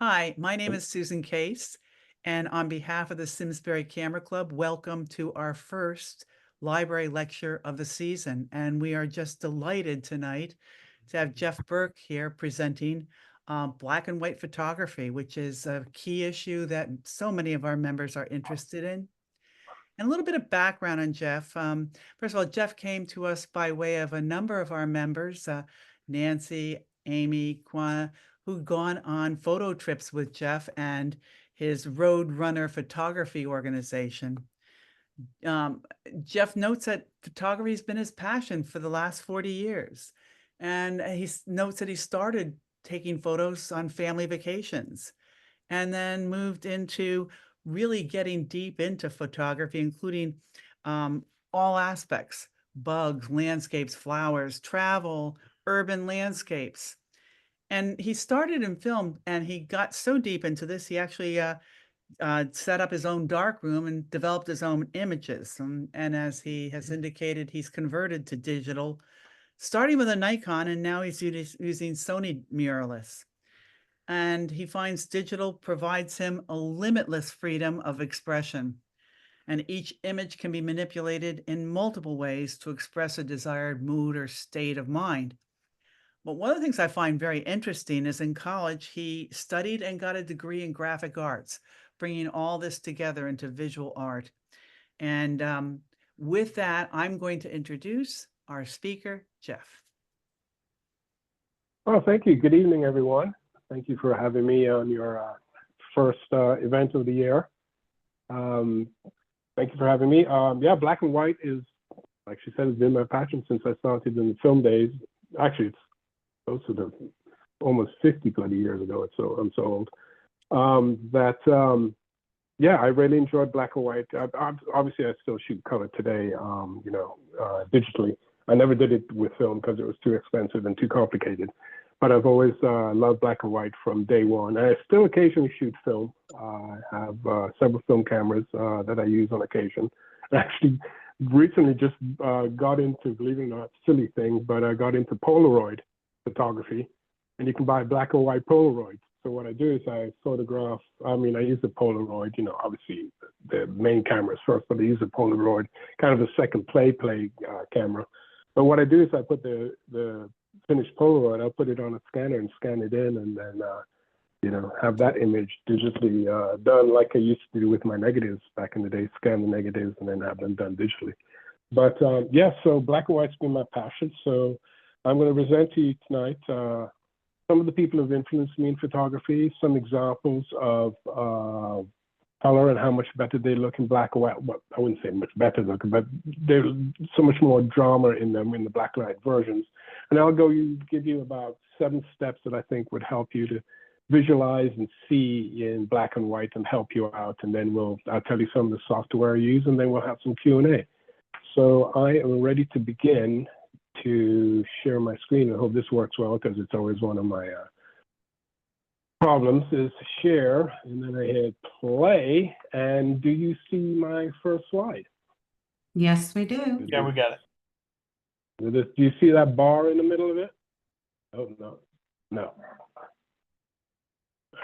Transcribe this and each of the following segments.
Hi, my name is Susan Case, and on behalf of the Simsbury Camera Club, welcome to our first library lecture of the season. And we are just delighted tonight to have Geff Bourke here presenting black and white photography, which is a key issue that so many of our members are interested in. And a little bit of background on Geff. First of all, Geff came to us by way of a number of our members, Nancy, Amy, Kwana, who'd gone on photo trips with Geff and his Road Runner photography organization. Geff notes that photography has been his passion for the last 40 years. And he notes that he started taking photos on family vacations and then moved into really getting deep into photography, including all aspects: bugs, landscapes, flowers, travel, urban landscapes. And he started in film, and he got so deep into this, he actually set up his own darkroom and developed his own images. And as he has indicated, he's converted to digital, starting with a Nikon, and now he's using Sony mirrorless. And he finds digital provides him a limitless freedom of expression. And each image can be manipulated in multiple ways to express a desired mood or state of mind. But one of the things I find very interesting is in college, he studied and got a degree in graphic arts, bringing all this together into visual art. And with that, I'm going to introduce our speaker, Geff. Well, thank you. Good evening, everyone. Thank you for having me on your first event of the year. Thank you for having me. Yeah, black and white is, like she said, has been my passion since I started in the film days. Actually, it's close to the almost 50 bloody years ago. I'm so old. Yeah, I really enjoyed black and white. Obviously, I still shoot color today, digitally. I never did it with film because it was too expensive and too complicated. But I've always loved black and white from day one. I still occasionally shoot film. I have several film cameras that I use on occasion. I actually recently just got into, believe it or not, silly thing, but I got into Polaroid photography, and you can buy black and white Polaroids. So what I do is I photograph, I use the Polaroid, obviously the main camera is first, but I use the Polaroid, kind of a second play camera. But what I do is I put the finished Polaroid, I'll put it on a scanner and scan it in, and then, have that image digitally done like I used to do with my negatives back in the day, scan the negatives and then have them done digitally. But yeah, so black and white's been my passion. So I'm going to present to you tonight some of the people who've influenced me in photography, some examples of color and how much better they look in black and white. Well, I wouldn't say much better looking, but there's so much more drama in them in the black and white versions. And I'll give you about 7 steps that I think would help you to visualize and see in black and white and help you out. And then I'll tell you some of the software I use, and then we'll have some Q&A. So I am ready to begin to share my screen. I hope this works well because it's always one of my problems is to share, and then I hit play. And do you see my first slide? Yes, we do. Yeah, we got it. Do you see that bar in the middle of it? Oh, no.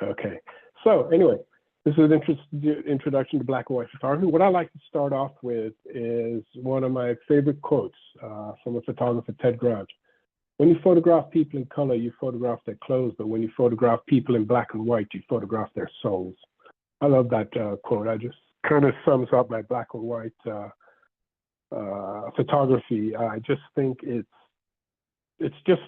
Okay. So anyway, this is an introduction to black and white photography. What I like to start off with is one of my favorite quotes from a photographer, Ted Grudge. When you photograph people in color, you photograph their clothes, but when you photograph people in black and white, you photograph their souls. I love that quote. I just kind of sums up my black and white photography. I just think it's just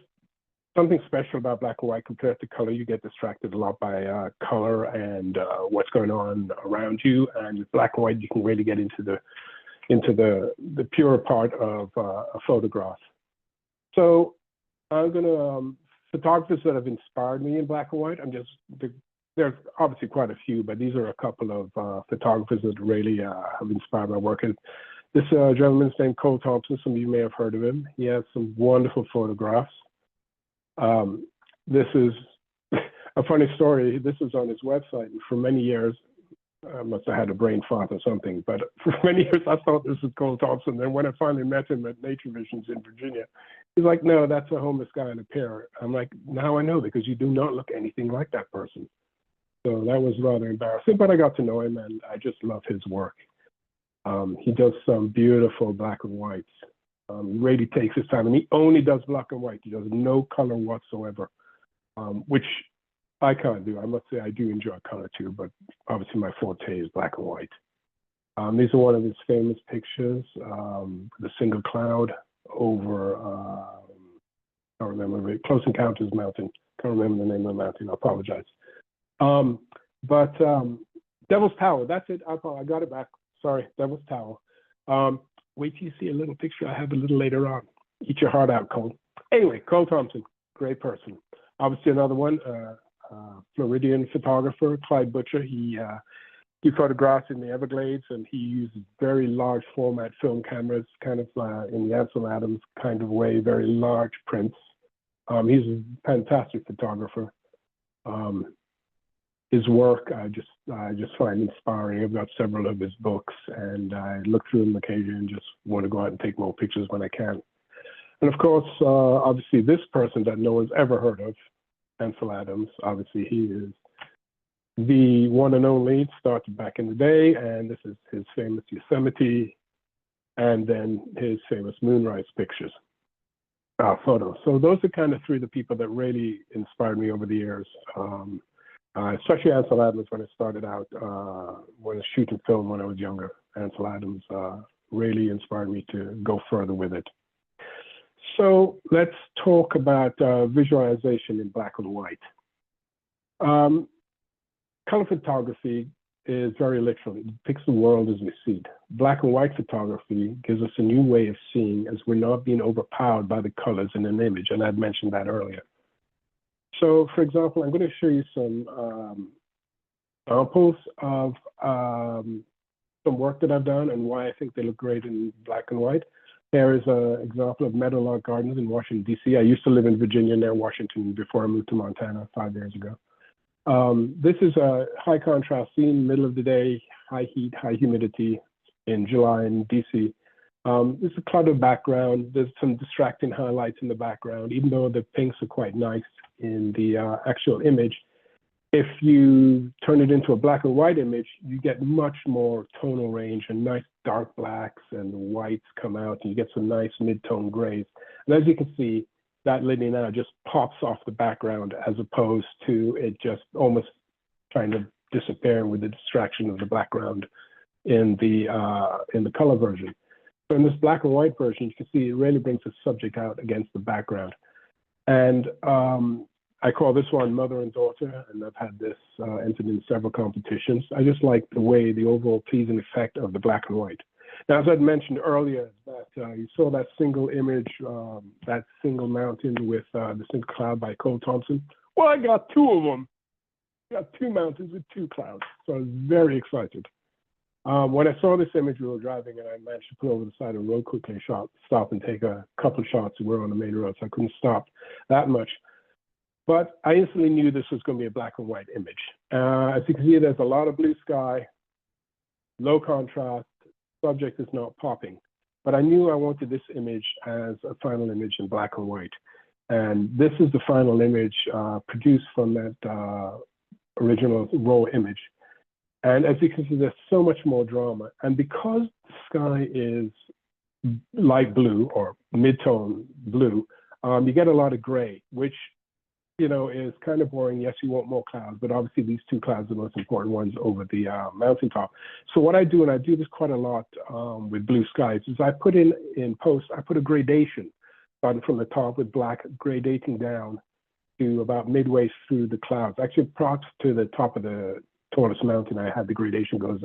something special about black and white compared to color. You get distracted a lot by color and what's going on around you. And with black and white, you can really get into the pure part of a photograph. So I'm gonna photographers that have inspired me in black and white. There's obviously quite a few, but these are a couple of photographers that really have inspired my work. And this gentleman's named Cole Thompson. Some of you may have heard of him. He has some wonderful photographs. This is a funny story. This is on his website. And for many years, I must have had a brain fart or something, but for many years I thought this was Cole Thompson. And when I finally met him at Nature Visions in Virginia, he's like, no, that's a homeless guy in a pair. I'm like, now I know, because you do not look anything like that person. So that was rather embarrassing, but I got to know him and I just love his work. He does some beautiful black and whites. He really takes his time, and he only does black and white. He does no color whatsoever, which I can't do. I must say I do enjoy color too, but obviously my forte is black and white. These are one of his famous pictures, the single cloud over, I can't remember, Close Encounters Mountain. Can't remember the name of the mountain, I apologize. But Devil's Tower, that's it. I got it back. Sorry, Devil's Tower. Wait till you see a little picture I have a little later on. Eat your heart out, Cole. Anyway, Cole Thompson, great person. Obviously another one, Floridian photographer, Clyde Butcher. He photographs in the Everglades, and he uses very large format film cameras, kind of in the Ansel Adams kind of way, very large prints. He's a fantastic photographer. His work, I just find inspiring. I've got several of his books, and I look through them occasionally and just want to go out and take more pictures when I can. And of course, obviously, this person that no one's ever heard of, Ansel Adams, obviously he is the one and only. Started back in the day, and this is his famous Yosemite, and then his famous moonrise pictures, photos. So those are kind of three of the people that really inspired me over the years. Especially Ansel Adams when I started out, when I was shooting film when I was younger. Ansel Adams really inspired me to go further with it. So let's talk about visualization in black and white. Color photography is very literal. It depicts the world as we see it. Black and white photography gives us a new way of seeing, as we're not being overpowered by the colors in an image, and I'd mentioned that earlier. So, for example, I'm going to show you some samples of some work that I've done and why I think they look great in black and white. Here is an example of Meadowlark Gardens in Washington, D.C. I used to live in Virginia near Washington before I moved to Montana 5 years ago. This is a high contrast scene, middle of the day, high heat, high humidity in July in DC. This is a clouded background. There's some distracting highlights in the background, even though the pinks are quite nice in the actual image. If you turn it into a black and white image, you get much more tonal range, and nice dark blacks and whites come out, and you get some nice mid-tone grays. And as you can see, that linear now just pops off the background, as opposed to it just almost kind of disappearing with the distraction of the background in the color version. So in this black and white version, you can see it really brings the subject out against the background. And I call this one Mother and Daughter, and I've had this entered in several competitions. I just like the way, the overall pleasing effect of the black and white. Now, as I'd mentioned earlier, that you saw that single image, that single mountain with the single cloud by Cole Thompson. Well, I got two of them. I got two mountains with two clouds, so I was very excited. When I saw this image, we were driving, and I managed to pull over the side of the road quickly, stop and take a couple of shots. We were on the main road, so I couldn't stop that much. But I instantly knew this was going to be a black and white image. As you can see, there's a lot of blue sky, low contrast, subject is not popping. But I knew I wanted this image as a final image in black and white. And this is the final image produced from that original raw image. And as you can see, there's so much more drama. And because the sky is light blue or mid-tone blue, you get a lot of gray, which, you know, is kind of boring. Yes, you want more clouds, but obviously these two clouds are the most important ones over the mountaintop. So what I do, and I do this quite a lot with blue skies, is I put in post, I put a gradation, starting from the top with black, gradating down to about midway through the clouds. Actually, props to the top of the tallest mountain, I had the gradation go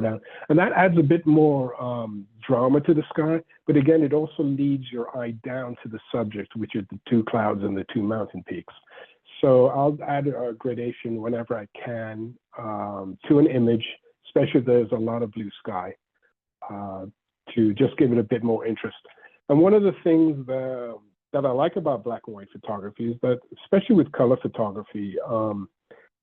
down. And that adds a bit more drama to the sky, but again, it also leads your eye down to the subject, which is the two clouds and the two mountain peaks. So I'll add a gradation whenever I can to an image, especially if there's a lot of blue sky, to just give it a bit more interest. And one of the things that I like about black and white photography is that, especially with color photography,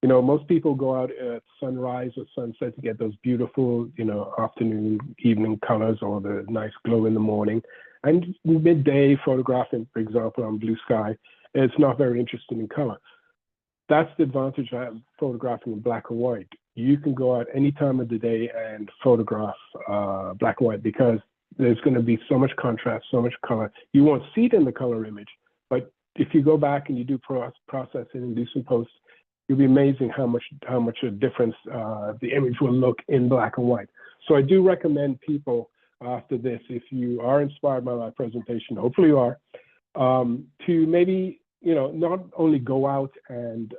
you know, most people go out at sunrise or sunset to get those beautiful, you know, afternoon, evening colors, or the nice glow in the morning. And midday photographing, for example, on blue sky, it's not very interesting in color. that's the advantage of photographing in black and white. You can go out any time of the day and photograph black and white because there's going to be so much contrast, so much color. You won't see it in the color image, but if you go back and you do processing and do some posts, you'll be amazing how much a difference the image will look in black and white. So I do recommend people after this, if you are inspired by my presentation, hopefully you are, to maybe not only go out and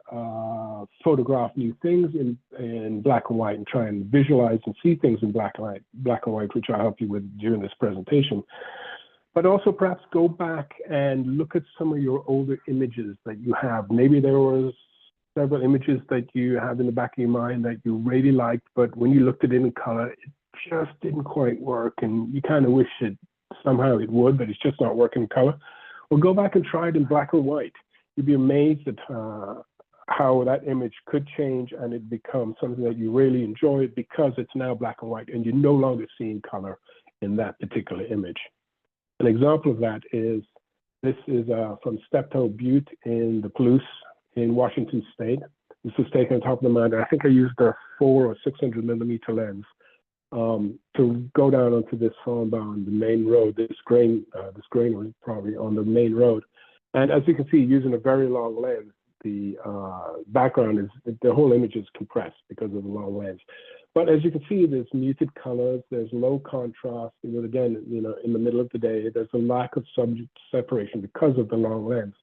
photograph new things in black and white and try and visualize and see things in black and white, which I'll help you with during this presentation, but also perhaps go back and look at some of your older images that you have. Maybe there was several images that you have in the back of your mind that you really liked, but when you looked at it in color, it just didn't quite work, and you kind of wish it somehow it would, but it's just not working in color. Well, go back and try it in black and white. You'd be amazed at how that image could change and it becomes something that you really enjoy because it's now black and white and you're no longer seeing color in that particular image. An example of that is, this is from Steptoe Butte in the Palouse in Washington State. This was taken on top of the mountain. I think I used a 400 or 600 millimeter lens to go down onto this farm on the main road. This granary probably on the main road. And as you can see, using a very long lens, the background is, the whole image is compressed because of the long lens. But as you can see, there's muted colors, there's low contrast. Again, in the middle of the day, there's a lack of subject separation because of the long lens.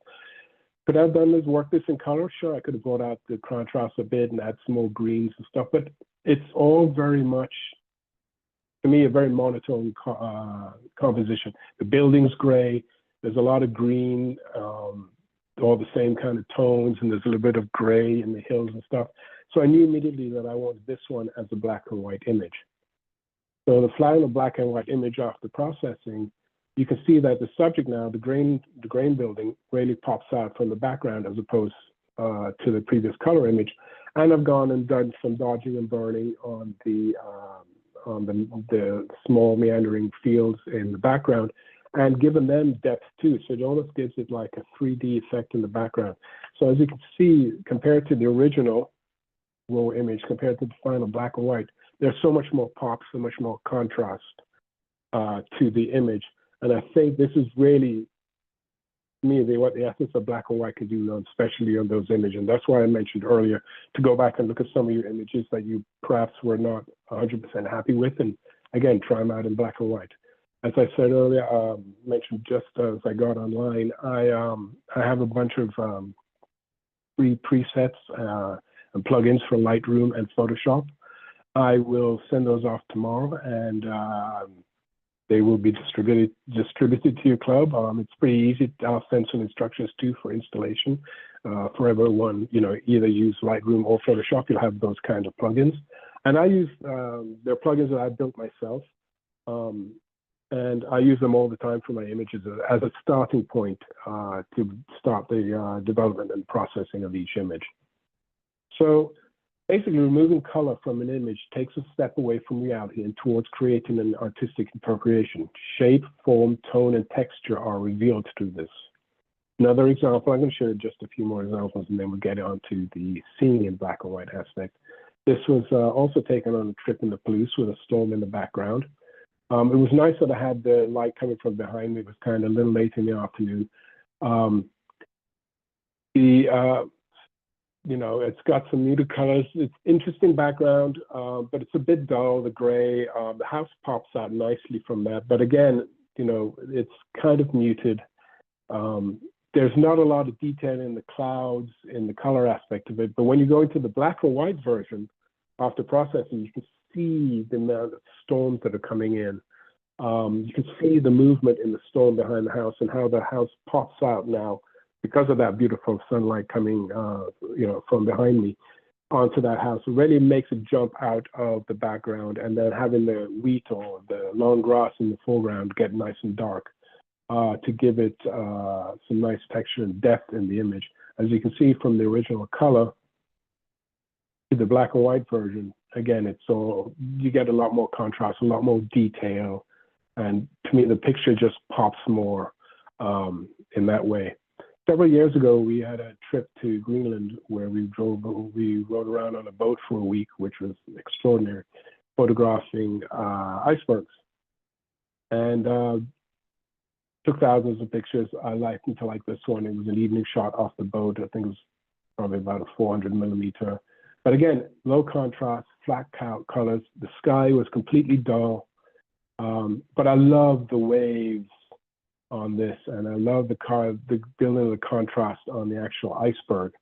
Could I have done this, work this in color? Sure, I could have brought out the contrast a bit and add some more greens and stuff, but it's all very much, to me, a very monotone composition. The building's gray, there's a lot of green, all the same kind of tones, and there's a little bit of gray in the hills and stuff. So I knew immediately that I wanted this one as a black and white image. So the final black and white image after processing, you can see that the subject now, the grain building, really pops out from the background as opposed to the previous color image. And I've gone and done some dodging and burning on the small meandering fields in the background and given them depth too. So it almost gives it like a 3D effect in the background. So as you can see, compared to the original raw image, compared to the final black and white, there's so much more pop, so much more contrast to the image. And I think this is really, to me, what the essence of black and white can do, especially on those images. And that's why I mentioned earlier to go back and look at some of your images that you perhaps were not 100% happy with, and again, try them out in black and white. As I said earlier, mentioned just as I got online, I have a bunch of free presets and plugins for Lightroom and Photoshop. I will send those off tomorrow, and they will be distributed to your club. It's pretty easy. I'll send some instructions too for installation. For everyone, either use Lightroom or Photoshop, you'll have those kind of plugins. And I use, they're plugins that I built myself. And I use them all the time for my images as a starting point to start the development and processing of each image. So basically, removing color from an image takes a step away from reality and towards creating an artistic interpretation. Shape, form, tone, and texture are revealed through this. Another example, I'm going to share just a few more examples, and then we'll get on to the seeing in black and white aspect. This was also taken on a trip in the Palouse with a storm in the background. It was nice that I had the light coming from behind me. It was kind of a little late in the afternoon. It's got some muted colors. It's interesting background, but it's a bit dull, the gray. The house pops out nicely from that. But again, it's kind of muted. There's not a lot of detail in the clouds, in the color aspect of it. But when you go into the black and white version, after processing, you can see the amount of storms that are coming in. You can see the movement in the storm behind the house and how the house pops out now because of that beautiful sunlight coming, from behind me onto that house. It really makes it jump out of the background, and then having the wheat or the long grass in the foreground get nice and dark to give it some nice texture and depth in the image. As you can see from the original color to the black and white version, again, you get a lot more contrast, a lot more detail, and to me, the picture just pops more in that way. several years ago, we had a trip to Greenland where we rode around on a boat for a week, which was extraordinary, photographing icebergs, and took thousands of pictures. I liked until like this one. It was an evening shot off the boat. I think it was probably about a 400 millimeter. But again, low contrast, flat colors. The sky was completely dull. But I love the waves on this, and I love the building of the contrast on the actual iceberg.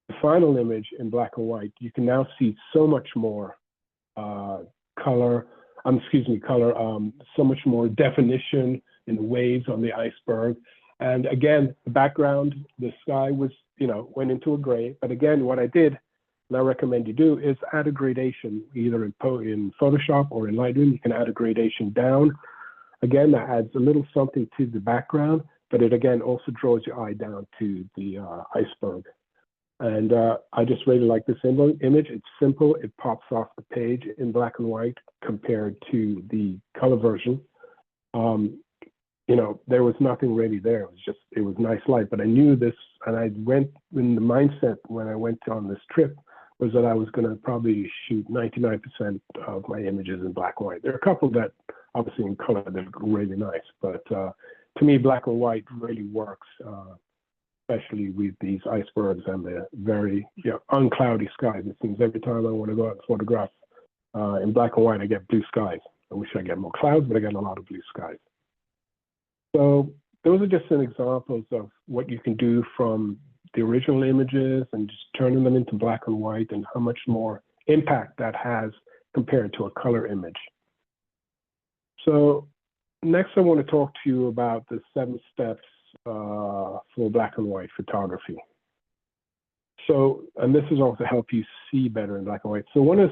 The final image in black and white, you can now see so much more color, so much more definition in the waves on the iceberg. And again, the background, the sky was, went into a gray. But again, what I did, and I recommend you do, is add a gradation, either in Photoshop or in Lightroom. You can add a gradation down. Again, that adds a little something to the background, but it again also draws your eye down to the iceberg. And I just really like this image. It's simple. It pops off the page in black and white compared to the color version. There was nothing really there. It was nice light. But I knew this, and I went in the mindset when I went on this trip was that I was going to probably shoot 99% of my images in black and white. There are a couple that obviously in color that look really nice, but to me, black and white really works, especially with these icebergs and the very uncloudy skies. It seems every time I want to go out and photograph in black and white, I get blue skies. I wish I get more clouds, but I get a lot of blue skies. So those are just some examples of what you can do from the original images and just turning them into black and white, and how much more impact that has compared to a color image. So next I want to talk to you about the 7 steps for black and white photography. So, and this is also to help you see better in black and white. So one of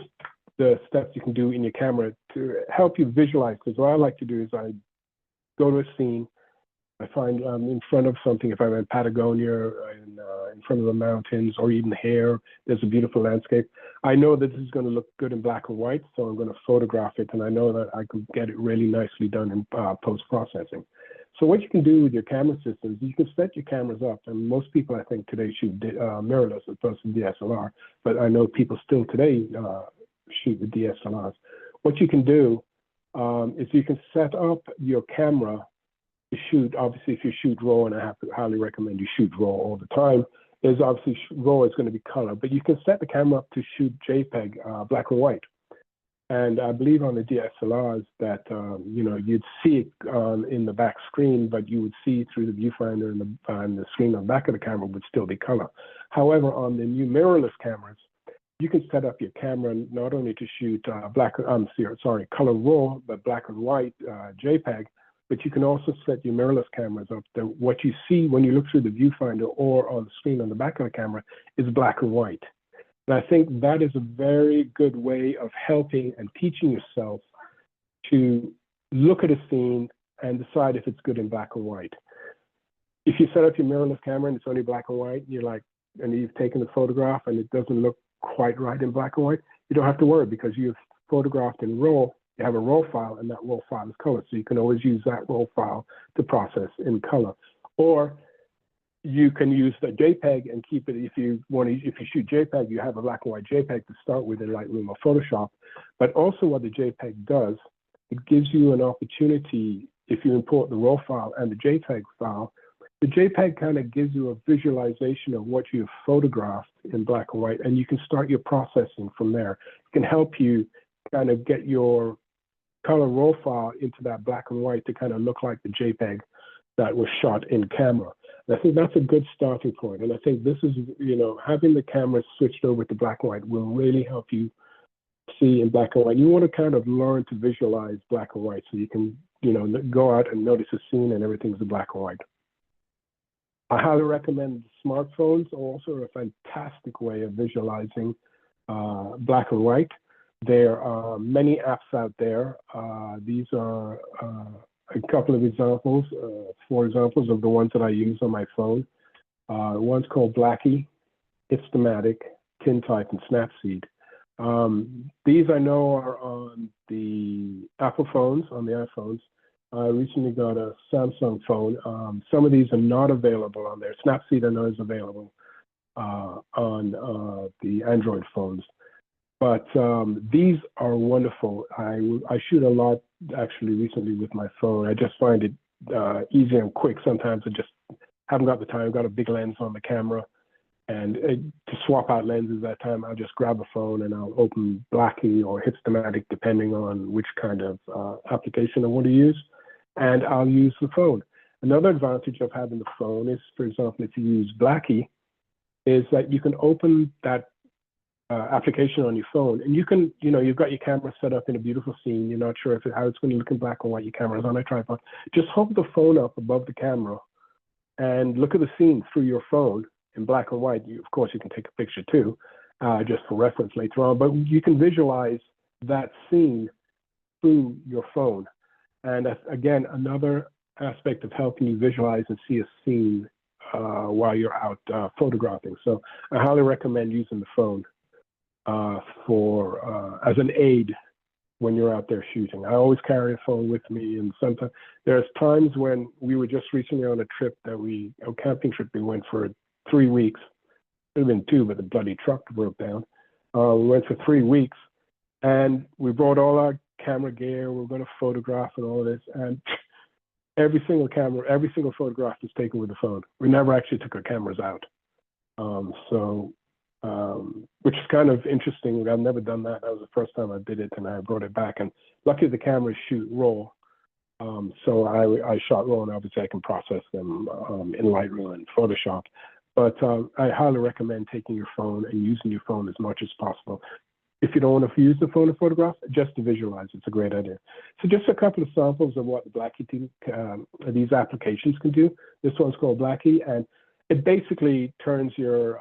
the steps you can do in your camera to help you visualize, because what I like to do is I go to a scene, I find in front of something, if I'm in Patagonia, in front of the mountains, or even here, there's a beautiful landscape. I know that this is going to look good in black and white, so I'm going to photograph it, and I know that I can get it really nicely done in post-processing. So what you can do with your camera systems, you can set your cameras up, and most people I think today shoot mirrorless as opposed to DSLR, but I know people still today shoot with DSLRs. What you can do is you can set up your camera to shoot. Obviously, if you shoot RAW, and I have to highly recommend you shoot RAW all the time, is obviously RAW is going to be color, but you can set the camera up to shoot JPEG, black and white. And I believe on the DSLRs that you'd see it in the back screen, but you would see through the viewfinder, and the screen on the back of the camera would still be color. However, on the new mirrorless cameras, you can set up your camera not only to shoot color RAW, but black and white JPEG. But you can also set your mirrorless cameras up that what you see when you look through the viewfinder or on the screen on the back of the camera is black and white. And I think that is a very good way of helping and teaching yourself to look at a scene and decide if it's good in black and white. If you set up your mirrorless camera and it's only black and white, and you've taken the photograph and it doesn't look quite right in black and white, you don't have to worry, because you've photographed in RAW. You have a RAW file, and that RAW file is color, so you can always use that RAW file to process in color. Or you can use the JPEG and keep it. If you shoot JPEG, you have a black and white JPEG to start with in Lightroom or Photoshop. But also, what the JPEG does, it gives you an opportunity. If you import the RAW file and the JPEG file, the JPEG kind of gives you a visualization of what you've photographed in black and white, and you can start your processing from there. It can help you kind of get your color RAW file into that black and white to kind of look like the JPEG that was shot in camera. And I think that's a good starting point. And I think this is, having the camera switched over to black and white will really help you see in black and white. You want to kind of learn to visualize black and white so you can, go out and notice a scene and everything's in black and white. I highly recommend smartphones, also a fantastic way of visualizing black and white. There are many apps out there. These are a couple of examples, 4 examples of the ones that I use on my phone. One's called Blackie, Instamatic, Tintype, and Snapseed. These I know are on the Apple phones, on the iPhones. I recently got a Samsung phone. Some of these are not available on there. Snapseed I know is available on the Android phones. But these are wonderful. I shoot a lot actually recently with my phone. I just find it easy and quick. Sometimes I just haven't got the time. I've got a big lens on the camera. And to swap out lenses that time, I'll just grab a phone and I'll open Blackie or Hipstamatic, depending on which kind of application I want to use. And I'll use the phone. Another advantage of having the phone is, for example, if you use Blackie, is that you can open that application on your phone, and you can, you've got your camera set up in a beautiful scene. You're not sure how it's going to look in black and white. Your camera's on a tripod. Just hold the phone up above the camera and look at the scene through your phone in black and white. Of course, you can take a picture too, just for reference later on. But you can visualize that scene through your phone, and that's, again, another aspect of helping you visualize and see a scene while you're out photographing. So I highly recommend using the phone as an aid when you're out there shooting. I always carry a phone with me, and sometimes there's times when we were just recently on a trip a camping trip we went for 3 weeks. It would have been 2, but the bloody truck broke down. We went for 3 weeks, and we brought all our camera gear. We were going to photograph and all this, and every single photograph was taken with the phone. We never actually took our cameras out. Which is kind of interesting. I've never done that. That was the first time I did it, and I brought it back. And luckily, the cameras shoot RAW. So I shot RAW, and obviously I can process them in Lightroom and Photoshop. But I highly recommend taking your phone and using your phone as much as possible. If you don't want to use the phone to photograph, just to visualize, it's a great idea. So just a couple of samples of what the Blackie these applications can do. This one's called Blackie, and it basically turns your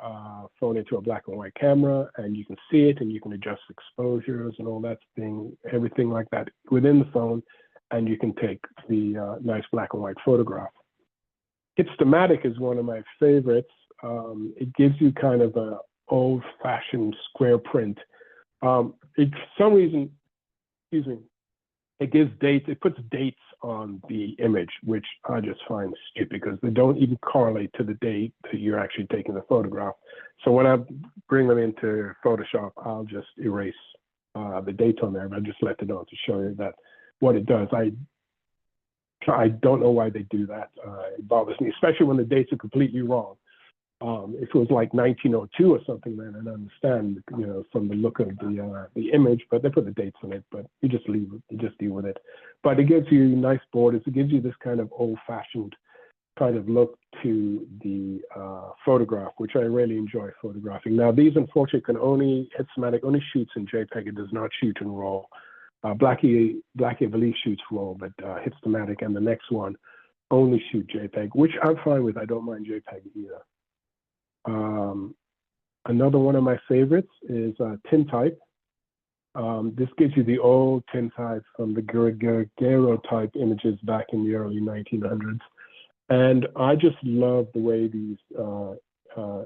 phone into a black and white camera, and you can see it, and you can adjust exposures and all that thing, everything like that within the phone, and you can take the nice black and white photograph. Hipstamatic is one of my favorites. It gives you kind of a old-fashioned square print. For some reason, it gives dates. It puts dates on the image, which I just find stupid because they don't even correlate to the date that you're actually taking the photograph. So when I bring them into Photoshop, I'll just erase the dates on there, but I just left it on to show you that what it does. I don't know why they do that. It bothers me, especially when the dates are completely wrong. If it was like 1902 or something, then I'd understand, from the look of the image, but they put the dates on it, but you just deal with it. But it gives you nice borders. It gives you this kind of old-fashioned kind of look to the photograph, which I really enjoy photographing. Now, these unfortunately Hipstamatic only shoots in JPEG. It does not shoot in RAW. Blackie, I believe, shoots RAW, but Hipstamatic and the next one only shoot JPEG, which I'm fine with. I don't mind JPEG either. Another one of my favorites is tintype. This gives you the old tintype from the Guerrero type images back in the early 1900s. And I just love the way these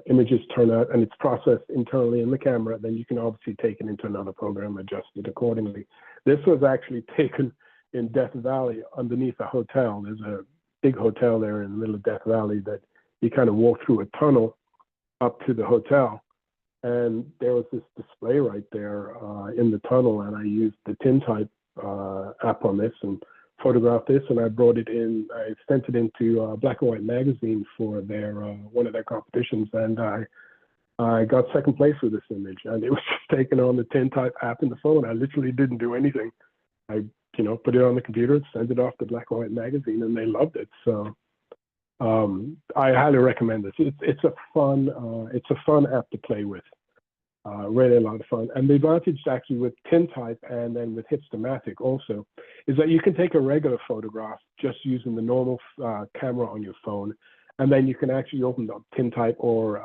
images turn out, and it's processed internally in the camera. Then you can obviously take it into another program, adjust it accordingly. This was actually taken in Death Valley underneath a hotel. There's a big hotel there in the middle of Death Valley that you kind of walk through a tunnel up to the hotel, and there was this display right there in the tunnel, and I used the tintype app on this and photographed this, and I brought it in. I sent it into Black and White magazine for their one of their competitions, and I got second place with this image, and it was just taken on the tintype app in the phone. I literally didn't do anything. I put it on the computer, sent it off to Black and White magazine, and they loved it. So I highly recommend this. It's a fun app to play with. Really a lot of fun. And the advantage actually with tintype and then with Hipstamatic also is that you can take a regular photograph just using the normal camera on your phone, and then you can actually open up tintype or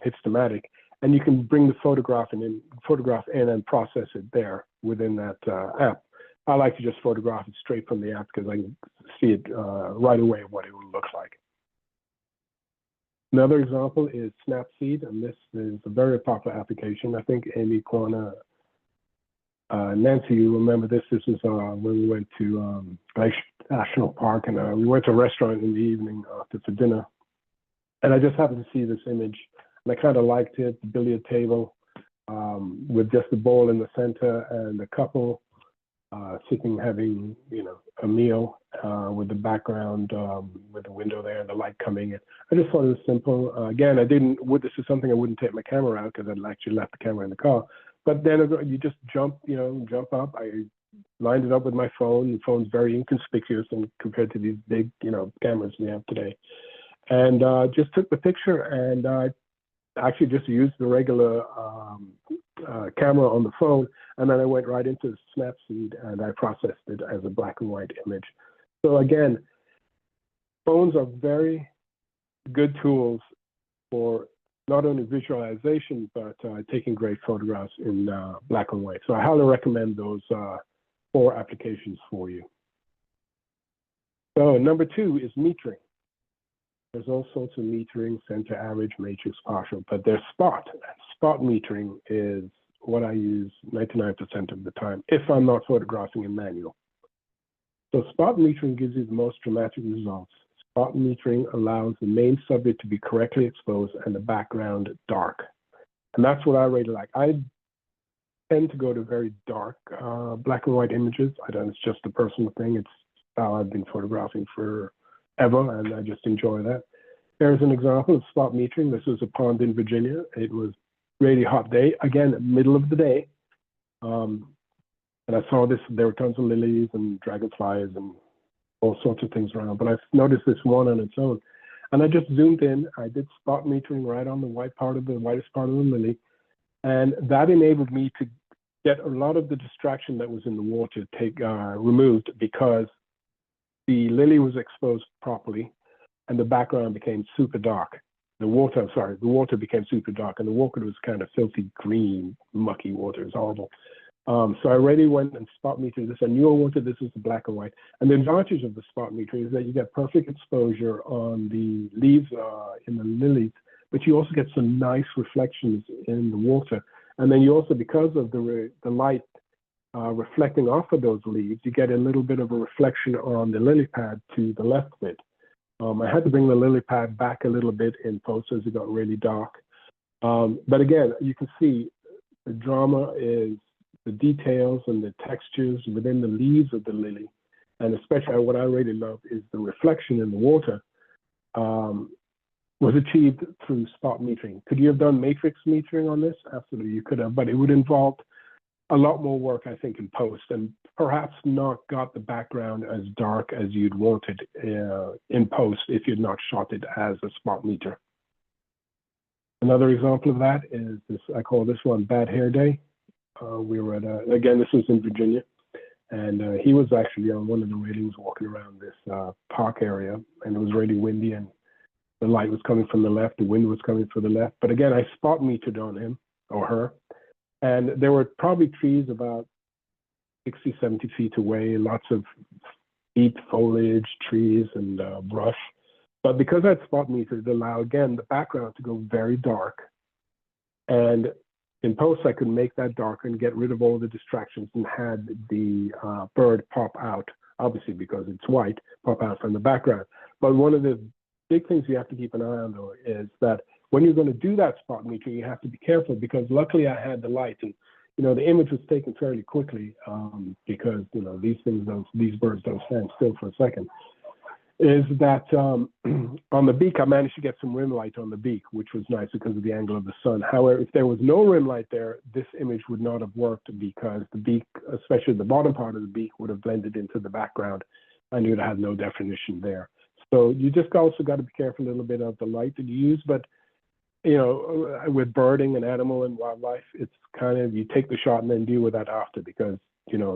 Hipstamatic, and you can bring the photograph in and process it there within that app. I like to just photograph it straight from the app because I can see it right away what it will look like. Another example is Snapseed, and this is a very popular application. I think Amy Kwana Nancy, you remember this? This is when we went to Glacier National Park, and we went to a restaurant in the evening after for dinner. And I just happened to see this image, and I kind of liked it, the billiard table with just the ball in the center and a couple sitting having, a meal with the background, with the window there and the light coming in. I just thought it was simple. Again, this is something I wouldn't take my camera out because I'd actually left the camera in the car. But then you just jump up. I lined it up with my phone. The phone's very inconspicuous and compared to these big, cameras we have today. And just took the picture and actually just used the regular camera on the phone. And then I went right into the Snapseed and I processed it as a black and white image. So again, phones are very good tools for not only visualization, but taking great photographs in black and white. So I highly recommend those 4 applications for you. So number 2 is metering. There's all sorts of metering, center, average, matrix, partial, but there's spot. Spot metering is what I use 99% of the time if I'm not photographing in manual. So spot metering gives you the most dramatic results. Spot metering allows the main subject to be correctly exposed and the background dark. And that's what I really like. I tend to go to very dark black and white images. I don't, it's just a personal thing. It's how I've been photographing forever, and I just enjoy that. Here's an example of spot metering. This was a pond in Virginia. It was a really hot day, again, middle of the day. And I saw this, there were tons of lilies and dragonflies and all sorts of things around, but I noticed this one on its own. And I just zoomed in, I did spot metering right on the whitest part of the lily. And that enabled me to get a lot of the distraction that was in the water removed because the lily was exposed properly and the background became super dark. The water became super dark and the water was kind of filthy green, mucky water. It was horrible. So I already went and spot metered this. I knew I wanted this as the black and white. And the advantage of the spot metering is that you get perfect exposure on the leaves in the lilies, but you also get some nice reflections in the water. And then you also, because of the light reflecting off of those leaves, you get a little bit of a reflection on the lily pad to the left of it. I had to bring the lily pad back a little bit in post as it got really dark. But again, you can see the drama is the details and the textures within the leaves of the lily. And especially what I really love is the reflection in the water was achieved through spot metering. Could you have done matrix metering on this? Absolutely, you could have, but it would involve a lot more work, I think, in post, and perhaps not got the background as dark as you'd wanted in post if you'd not shot it as a spot meter. Another example of that is this, I call this one Bad Hair Day. We were at, again, this was in Virginia, and he was actually on one of the railings walking around this park area, and it was really windy, and the light was coming from the left, the wind was coming from the left. But again, I spot metered on him or her, and there were probably trees about 60, 70 feet away, lots of deep foliage, trees, and brush. But because I'd spot metered, it allowed, again, the background to go very dark. And in post, I could make that darker and get rid of all the distractions and had the bird pop out, obviously because it's white, pop out from the background. But one of the big things you have to keep an eye on, though, is that when you're going to do that spot metering, you have to be careful because luckily I had the light and, the image was taken fairly quickly because, these birds don't stand still for a second. Is that on the beak, I managed to get some rim light on the beak, which was nice because of the angle of the sun. However, if there was no rim light there, this image would not have worked because the beak, especially the bottom part of the beak, would have blended into the background and you'd have had no definition there. So you just also got to be careful a little bit of the light that you use. But, with birding and animal and wildlife, it's kind of, you take the shot and then deal with that after because they're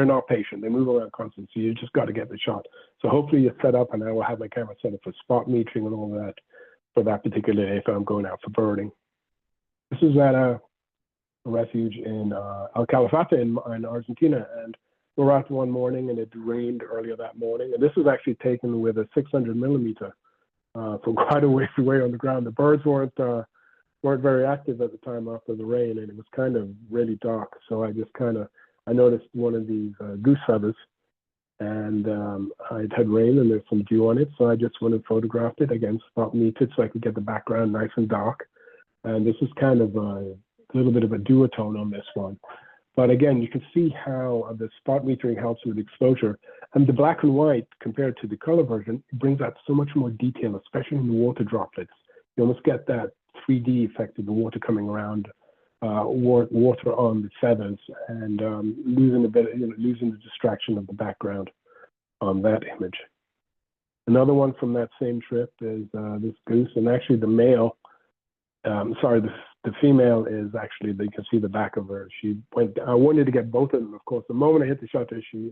not patient. They move around constantly. So you just got to get the shot. So hopefully you set up, and I will have my camera set up for spot metering and all that for that particular day if I'm going out for birding. This is at a refuge in El Calafate in Argentina, and we're out one morning and it rained earlier that morning. And this was actually taken with a 600 millimeter from quite a ways away on the ground. The birds weren't weren't very active at the time after the rain, and it was kind of really dark. So I noticed one of these goose feathers, and it had rain and there's some dew on it. So I just went and photographed it, again, spot metered so I could get the background nice and dark. And this is kind of a little bit of a duotone on this one. But again, you can see how the spot metering helps with exposure. And the black and white, compared to the color version, brings out so much more detail, especially in the water droplets. You almost get that 3D effect of the water coming around, water on the feathers, and losing the distraction of the background on that image. Another one from that same trip is this goose, and actually the male, the female is actually, you can see the back of her. I wanted to get both of them, of course. The moment I hit the shutter, she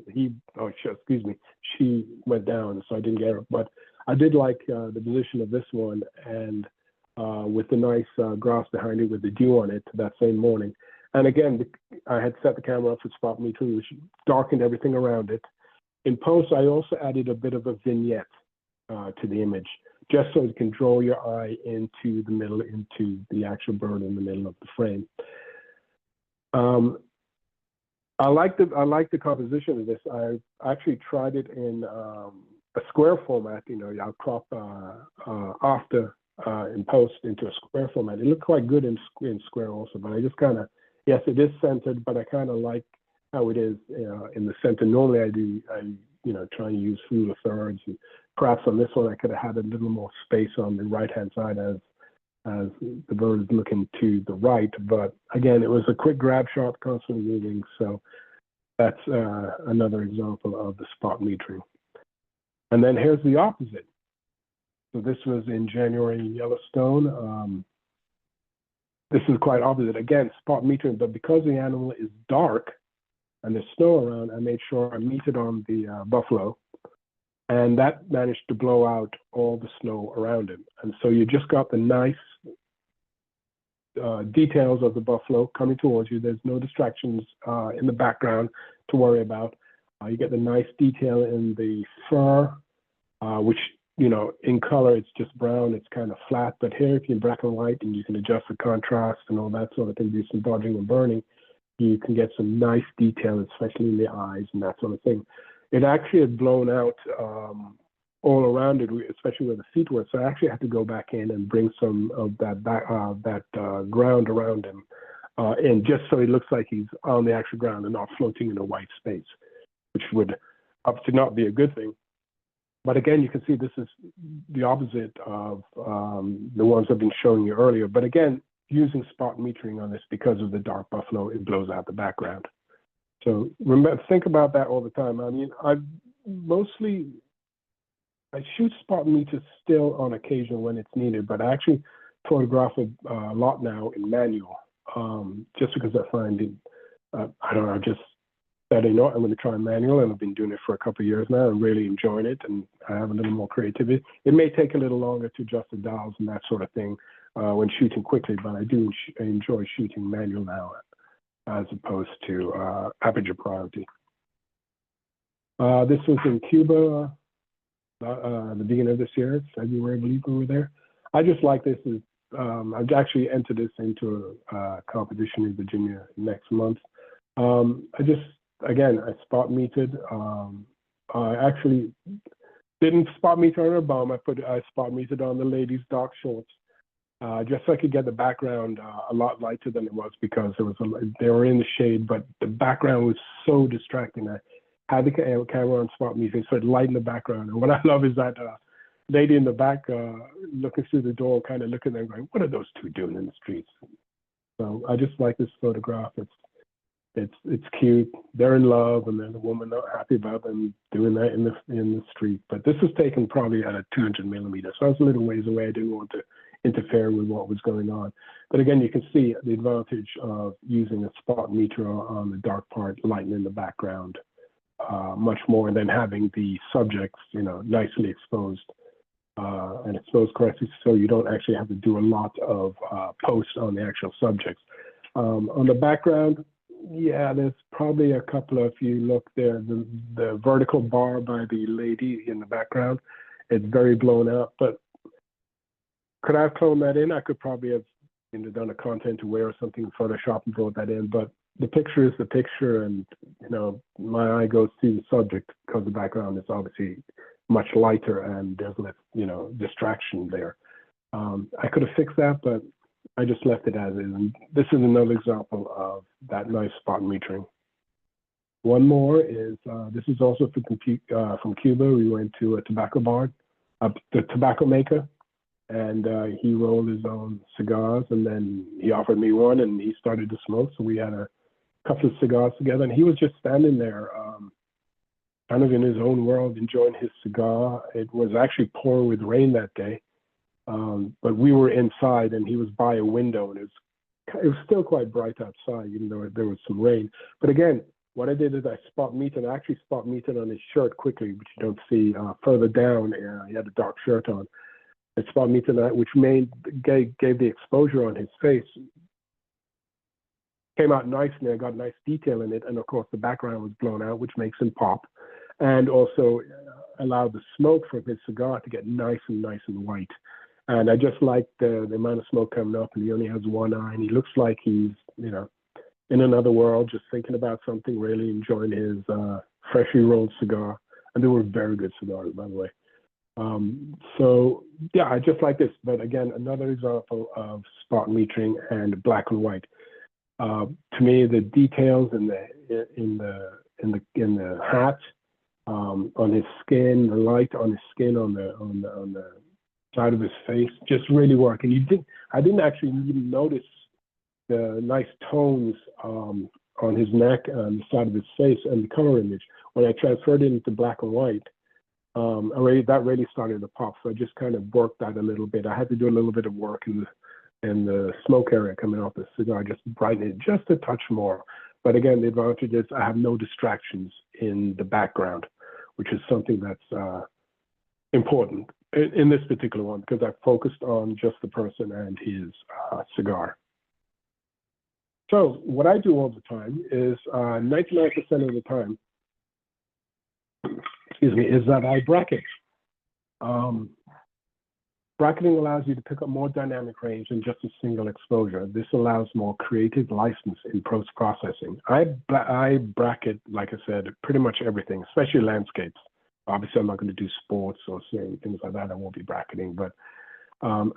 went down, so I didn't get her. But I did like the position of this one, and with the nice grass behind it with the dew on it that same morning. And again, I had set the camera up for spot metering, which darkened everything around it. In post, I also added a bit of a vignette to the image, just so it can draw your eye into the middle, into the actual bird in the middle of the frame. I like the composition of this. I actually tried it in a square format. I'll crop after in post into a square format. It looked quite good in square also, but I just yes, it is centered, but I kind of like how it is in the center. Normally I try and use rule of thirds, and perhaps on this one I could have had a little more space on the right-hand side as the bird is looking to the right. But again, it was a quick grab shot, constantly moving. So that's another example of the spot metering. And then here's the opposite. So this was in January in Yellowstone. This is quite opposite. Again, spot metering, but because the animal is dark and there's snow around, I made sure I metered on the buffalo, and that managed to blow out all the snow around him. And so you just got the nice details of the buffalo coming towards you. There's no distractions in the background to worry about. You get the nice detail in the fur, which, in color, it's just brown, it's kind of flat. But here, if you're black and white and you can adjust the contrast and all that sort of thing, do some dodging and burning, you can get some nice detail, especially in the eyes and that sort of thing. It actually had blown out all around it, especially where the feet were. So I actually had to go back in and bring some of that ground around him in, just so it looks like he's on the actual ground and not floating in a white space, which would up to not be a good thing. But again, you can see this is the opposite of the ones I've been showing you earlier. But again, using spot metering on this, because of the dark buffalo, it blows out the background. So remember, think about that all the time. I mean, I shoot spot meters still on occasion when it's needed, but I actually photograph a lot now in manual, just because I find it, I don't know, just that I'm going to try manual, and I've been doing it for a couple of years now. I'm really enjoying it, and I have a little more creativity. It may take a little longer to adjust the dials and that sort of thing when shooting quickly, but I do enjoy shooting manual now as opposed to aperture priority. This was in Cuba the beginning of this year, February, I believe we were there. I just like this. I've actually entered this into a competition in Virginia next month. I spot metered. I actually didn't spot meter on her bum. I spot metered on the lady's dark shorts, just so I could get the background a lot lighter than it was, because they were in the shade, but the background was so distracting. I had the camera on spot metering, so it lightened the background. And what I love is that lady in the back looking through the door, kind of looking at them going, what are those two doing in the streets? So I just like this photograph. It's cute. They're in love, and then the woman not happy about them doing that in the street. But this was taken probably at a 200 millimeter, so I was a little ways away. I didn't want to interfere with what was going on. But again, you can see the advantage of using a spot meter on the dark part, lightening the background much more than having the subjects, nicely exposed and exposed correctly, so you don't actually have to do a lot of post on the actual subjects. On the background, yeah, there's probably a couple of, if you look there, the vertical bar by the lady in the background, it's very blown out. But could I have cloned that in? I could probably have done a content aware or something in Photoshop and brought that in. But the picture is the picture, and my eye goes to the subject because the background is obviously much lighter and there's less distraction there. I could have fixed that, but I just left it as is. And this is another example of that nice spot metering. One more is this is also from Cuba. We went to a tobacco bar, the tobacco maker, and he rolled his own cigars, and then he offered me one, and he started to smoke. So we had a couple of cigars together, and he was just standing there, kind of in his own world, enjoying his cigar. It was actually pouring with rain that day, but we were inside, and he was by a window, and it was still quite bright outside, even though there was some rain. But again, what I did is I actually spot metered on his shirt quickly, which you don't see further down. He had a dark shirt on. I spot metered that, which gave the exposure on his face. Came out nicely. I got nice detail in it, and of course the background was blown out, which makes him pop, and also allowed the smoke from his cigar to get nice and white. And I just like the amount of smoke coming up, and he only has one eye, and he looks like he's in another world, just thinking about something, really enjoying his freshly rolled cigar. And they were very good cigars, by the way. So yeah, I just like this. But again, another example of spot metering and black and white. To me, the details in the hat, on his skin, the light on his skin, on the side of his face, just really work. And I didn't actually even notice the nice tones on his neck and the side of his face and the color image. When I transferred it into black and white, that really started to pop. So I just kind of worked that a little bit. I had to do a little bit of work in the smoke area coming off the cigar, just brighten it just a touch more. But again, the advantage is I have no distractions in the background, which is something that's important in this particular one, because I focused on just the person and his cigar. So what I do all the time is 99% of the time, is that I bracket. Bracketing allows you to pick up more dynamic range than just a single exposure. This allows more creative license in post-processing. I bracket, like I said, pretty much everything, especially landscapes. Obviously, I'm not going to do sports or certain things like that. I won't be bracketing, but I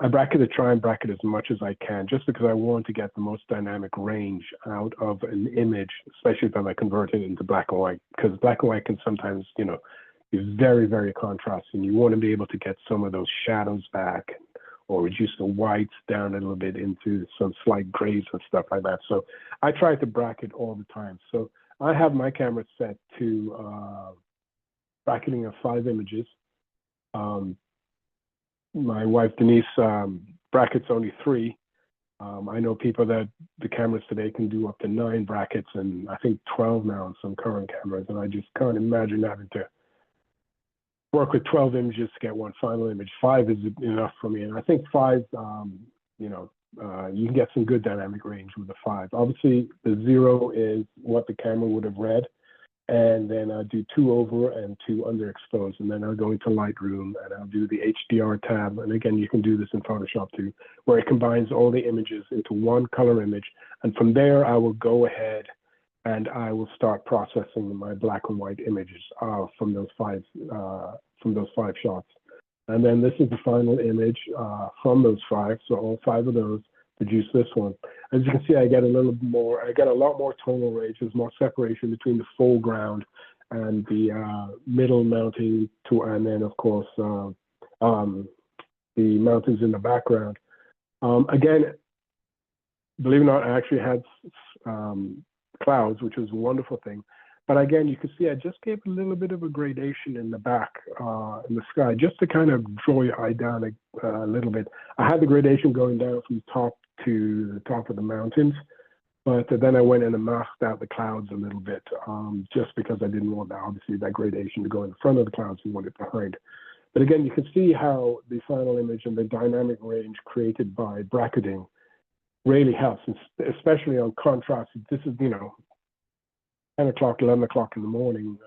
try and bracket as much as I can, just because I want to get the most dynamic range out of an image, especially if I convert it into black and white, because black and white can sometimes, be very, very contrasting. You want to be able to get some of those shadows back, or reduce the whites down a little bit into some slight grays and stuff like that. So I try to bracket all the time. So I have my camera set to bracketing of 5 images. My wife Denise brackets only 3. I know people that the cameras today can do up to 9 brackets, and I think 12 now on some current cameras. And I just can't imagine having to work with 12 images to get one final image. 5 is enough for me, and I think 5, you can get some good dynamic range with the 5. Obviously, the 0 is what the camera would have read, and then I'll do 2 over and 2 underexposed, and then I'll go into Lightroom and I'll do the HDR tab. And again, you can do this in Photoshop too, where it combines all the images into one color image. And from there, I will go ahead and I will start processing my black and white images from those 5 shots. And then this is the final image from those 5. So all 5 of those produce this one. As you can see, I get a lot more tonal range. There's more separation between the foreground and the middle mounting and then of course the mountains in the background. Again, believe it or not, I actually had clouds, which was a wonderful thing. But again, you can see I just gave a little bit of a gradation in the back, in the sky, just to kind of draw your eye down a little bit. I had the gradation going down from top to the top of the mountains, but then I went in and masked out the clouds a little bit, just because I didn't want obviously that gradation to go in front of the clouds, we want it behind. But again, you can see how the final image and the dynamic range created by bracketing really helps, especially on contrast. This is, 10 o'clock, 11 o'clock in the morning.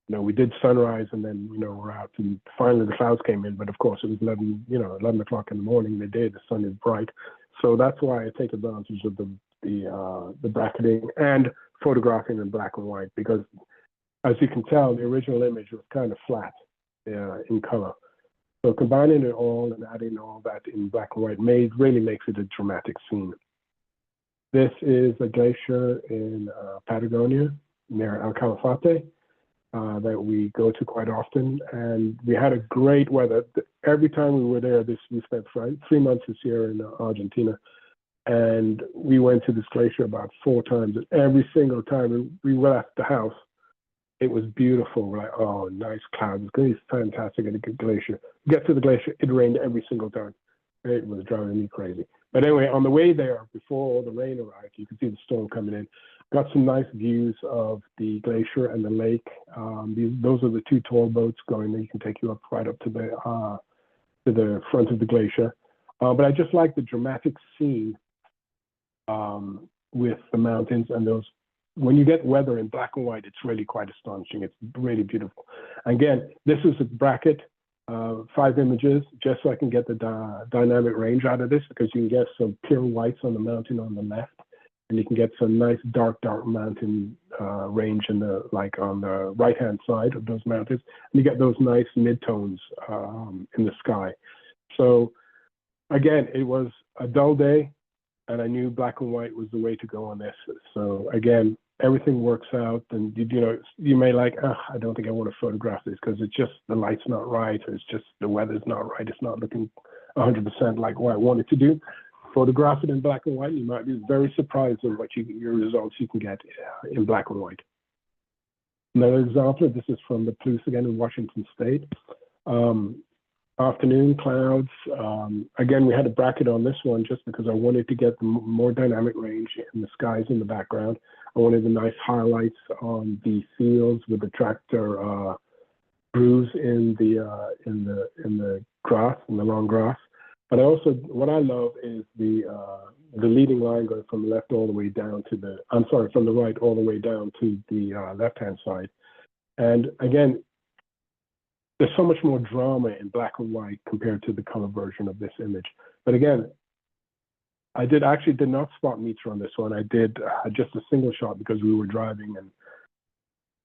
We did sunrise and then, we're out and finally the clouds came in. But of course it was 11 o'clock in the morning, midday, the sun is bright. So that's why I take advantage of the bracketing and photographing in black and white, because as you can tell, the original image was kind of flat in color. So combining it all and adding all that in black and white really makes it a dramatic scene. This is a glacier in Patagonia near El Calafate that we go to quite often. And we had a great weather. Every time we were there, we spent 3 months this year in Argentina. And we went to this glacier about 4 times. And every single time we left the house, it was beautiful. We're like, oh, nice clouds. It's going to be fantastic at the glacier. Get to the glacier, it rained every single time. It was driving me crazy. But anyway, on the way there, before all the rain arrived, you could see the storm coming in. Got some nice views of the glacier and the lake. Those are the 2 tall boats going there. You can take you up right up to the front of the glacier. But I just like the dramatic scene with the mountains and those. When you get weather in black and white, it's really quite astonishing. It's really beautiful. Again, this is a bracket, 5 images, just so I can get the dynamic range out of this, because you can get some pure whites on the mountain on the left, and you can get some nice dark mountain range on the right-hand side of those mountains, and you get those nice mid-tones in the sky. So again, it was a dull day, and I knew black and white was the way to go on this. So again, everything works out, and you may like, I don't think I want to photograph this because it's just the light's not right, or it's just the weather's not right. It's not looking 100% like what I wanted to do. Photograph it in black and white. You might be very surprised at your results you can get in black and white. Another example, this is from the Palouse again in Washington State. Afternoon clouds. Again, we had a bracket on this one just because I wanted to get the more dynamic range in the skies in the background. I wanted the nice highlights on the fields with the tractor grooves in the grass, in the long grass. But what I love is the leading line going from the left all the way down to from the right all the way down to the left-hand side. And again, there's so much more drama in black and white compared to the color version of this image. But again, I did not spot meter on this one. I did just a single shot because we were driving and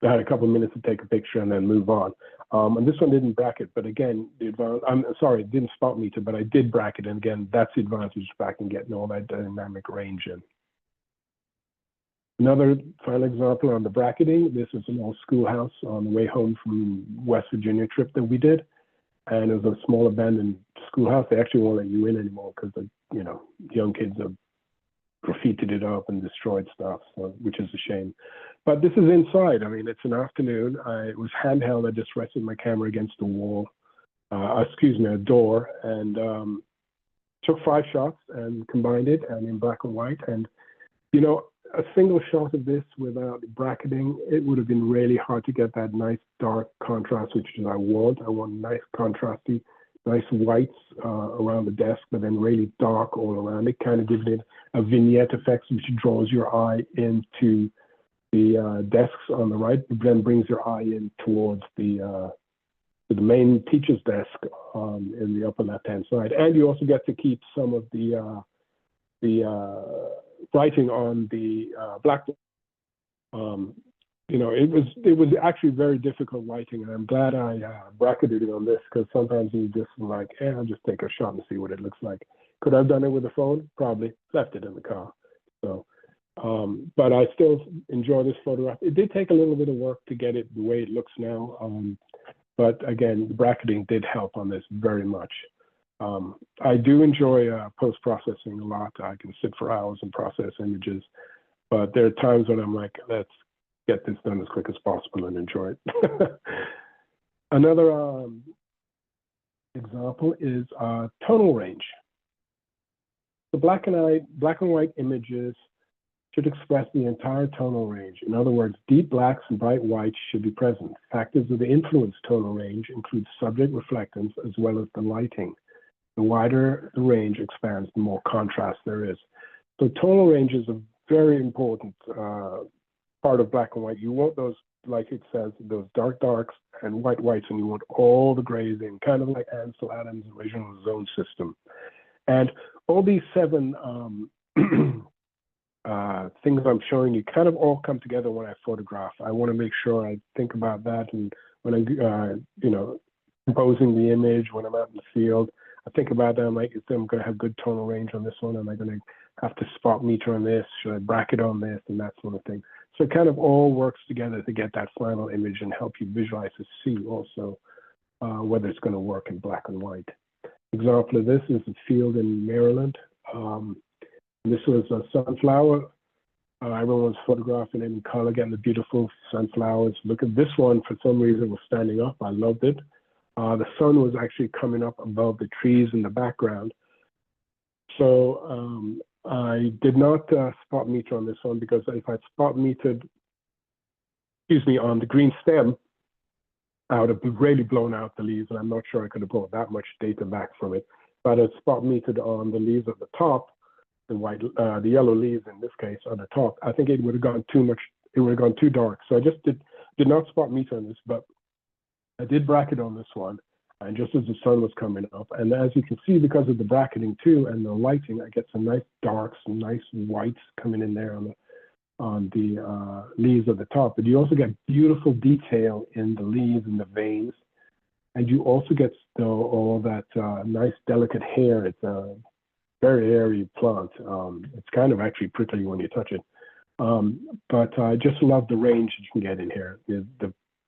I had a couple of minutes to take a picture and then move on. And this one didn't bracket, but again, it didn't spot meter, but I did bracket. And again, that's the advantage back in getting all that dynamic range in. Another final example on the bracketing. This is an old schoolhouse on the way home from West Virginia trip that we did. And it was a small abandoned schoolhouse. They actually won't let you in anymore because the young kids have graffitied it up and destroyed stuff, which is a shame. But this is inside. I mean, it's an afternoon. It was handheld. I just rested my camera against a a door, and took 5 shots and combined it and in black and white. And, a single shot of this without bracketing, it would have been really hard to get that nice dark contrast, which is I want. I want nice contrasty, nice whites around the desk, but then really dark all around it, kind of giving it a vignette effect, which draws your eye into the desks on the right, then brings your eye in towards the main teacher's desk in the upper left-hand side. And you also get to keep some of the writing on the blackboard. It was actually very difficult writing, and I'm glad I bracketed it on this, because sometimes you just like, I'll just take a shot and see what it looks like. Could I have done it with a phone? Probably. Left it in the car. So, but I still enjoy this photograph. It did take a little bit of work to get it the way it looks now, but again, the bracketing did help on this very much. I do enjoy post-processing a lot. I can sit for hours and process images, but there are times when I'm like, let's get this done as quick as possible and enjoy it. Another example is tonal range. The black and white images should express the entire tonal range. In other words, deep blacks and bright whites should be present. Factors that influence tonal range include subject reflectance as well as the lighting. The wider the range expands, the more contrast there is. So tonal range is a very important part of black and white. You want those, like it says, those dark darks and white whites, and you want all the grays in, kind of like Ansel Adams' original zone system. And all these 7 things I'm showing you kind of all come together when I photograph. I want to make sure I think about that, and when I'm, composing the image, when I'm out in the field, I think about that. I'm like, is I'm going to have good tonal range on this one? Am I going to have to spot meter on this? Should I bracket on this? And that sort of thing. So it kind of all works together to get that final image and help you visualize to see also whether it's going to work in black and white. Example of this is a field in Maryland. This was a sunflower. Everyone's photographing it in color, getting the beautiful sunflowers. Look at this one, for some reason, it was standing up. I loved it. The sun was actually coming up above the trees in the background. So I did not spot meter on this one, because if I spot metered, on the green stem, I would have really blown out the leaves, and I'm not sure I could have brought that much data back from it. But it's spot metered on the leaves at the top, the yellow leaves in this case on the top. I think it would have gone too much. It would have gone too dark. So I just did not spot meter on this, but I did bracket on this one, and just as the sun was coming up. And as you can see, because of the bracketing too and the lighting, I get some nice darks, some nice whites coming in there on the leaves at the top. But you also get beautiful detail in the leaves and the veins, and you also get all that nice delicate hair. It's a very hairy plant. It's kind of actually prickly when you touch it. But I just love the range that you can get in here.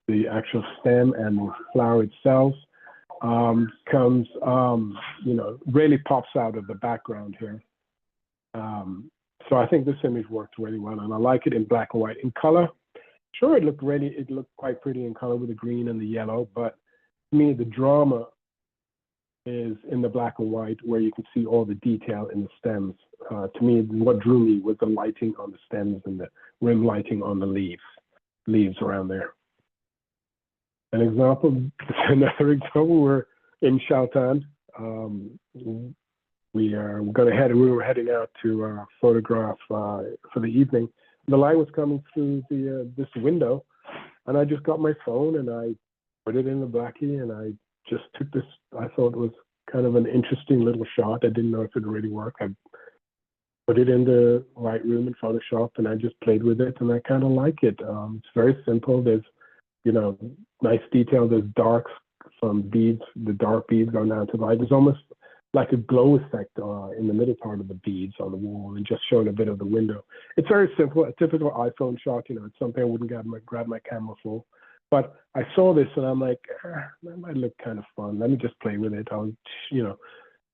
The actual stem and the flower itself comes, really pops out of the background here. So I think this image worked really well, and I like it in black and white. In color, sure, it looked quite pretty in color with the green and the yellow, but to me, the drama is in the black and white, where you can see all the detail in the stems. To me, what drew me was the lighting on the stems and the rim lighting on the leaves around there. Another example, we're in Chaltan. We were heading out to photograph for the evening. The light was coming through this window, and I just got my phone and I put it in the blackie, and I just took this. I thought it was kind of an interesting little shot. I didn't know if it would really work. I put it in the Lightroom in Photoshop, and I just played with it, and I kind of like it. It's very simple. There's, nice detail. There's darks from beads, the dark beads going down to light. There's almost like a glow effect in the middle part of the beads on the wall, and just showing a bit of the window. It's very simple, a typical iPhone shot. It's something I wouldn't grab my camera for. But I saw this and I'm like, that might look kind of fun. Let me just play with it.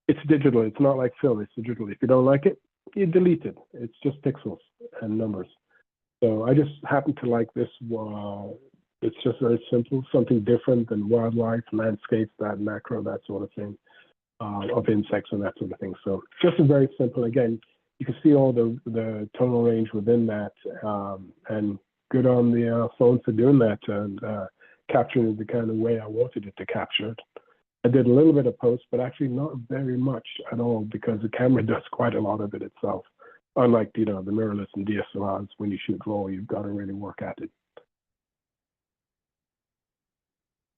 It's digital. It's not like film. It's digital. If you don't like it, you delete it. It's just pixels and numbers. So I just happen to like this. It's just very simple, something different than wildlife, landscapes, that macro, that sort of thing, of insects and that sort of thing. So just a very simple. Again, you can see all the tonal range within that, and good on the phone for doing that and capturing it the kind of way I wanted it to capture it. I did a little bit of post, but actually not very much at all, because the camera does quite a lot of it itself. Unlike the mirrorless and DSLRs, when you shoot RAW, you've got to really work at it.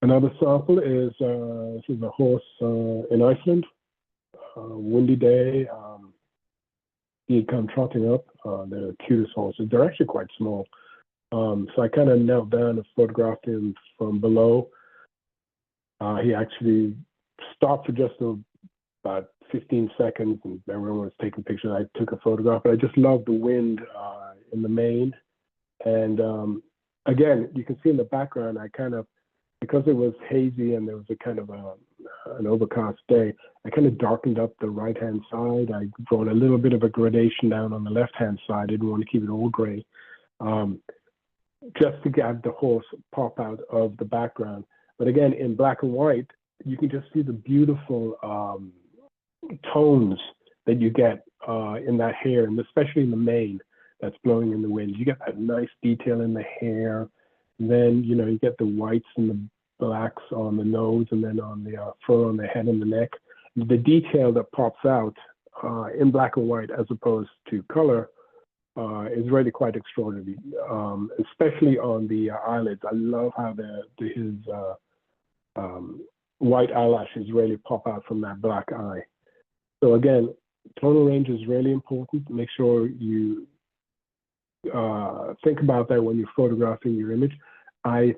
Another sample is this is a horse in Iceland. Windy day. He'd come trotting up. They're the cutest horses. They're actually quite small. So I kind of knelt down and photographed him from below. He actually stopped for just about 15 seconds, and everyone was taking pictures. I took a photograph, but I just loved the wind in the mane. And again, you can see in the background, because it was hazy and there was a kind of an overcast day, I kind of darkened up the right-hand side. I brought a little bit of a gradation down on the left-hand side. I didn't want to keep it all gray. Just to get the horse pop out of the background. But again, in black and white, you can just see the beautiful tones that you get in that hair, and especially in the mane that's blowing in the wind. You get that nice detail in the hair. And then, you get the whites and the blacks on the nose, and then on the fur on the head and the neck. The detail that pops out in black and white as opposed to color is really quite extraordinary, especially on the eyelids. I love how his white eyelashes really pop out from that black eye. So again, tonal range is really important. Make sure you think about that when you're photographing your image. I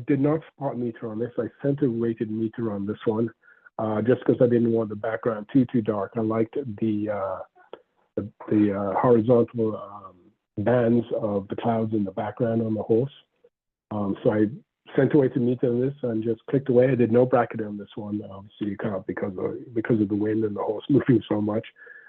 did not spot meter on this. I center weighted meter on this one, just because I didn't want the background too dark. I liked the horizontal bands of the clouds in the background on the horse. So I center weighted meter on this and just clicked away. I did no bracket on this one. Obviously you can't because of the wind and the horse moving so much.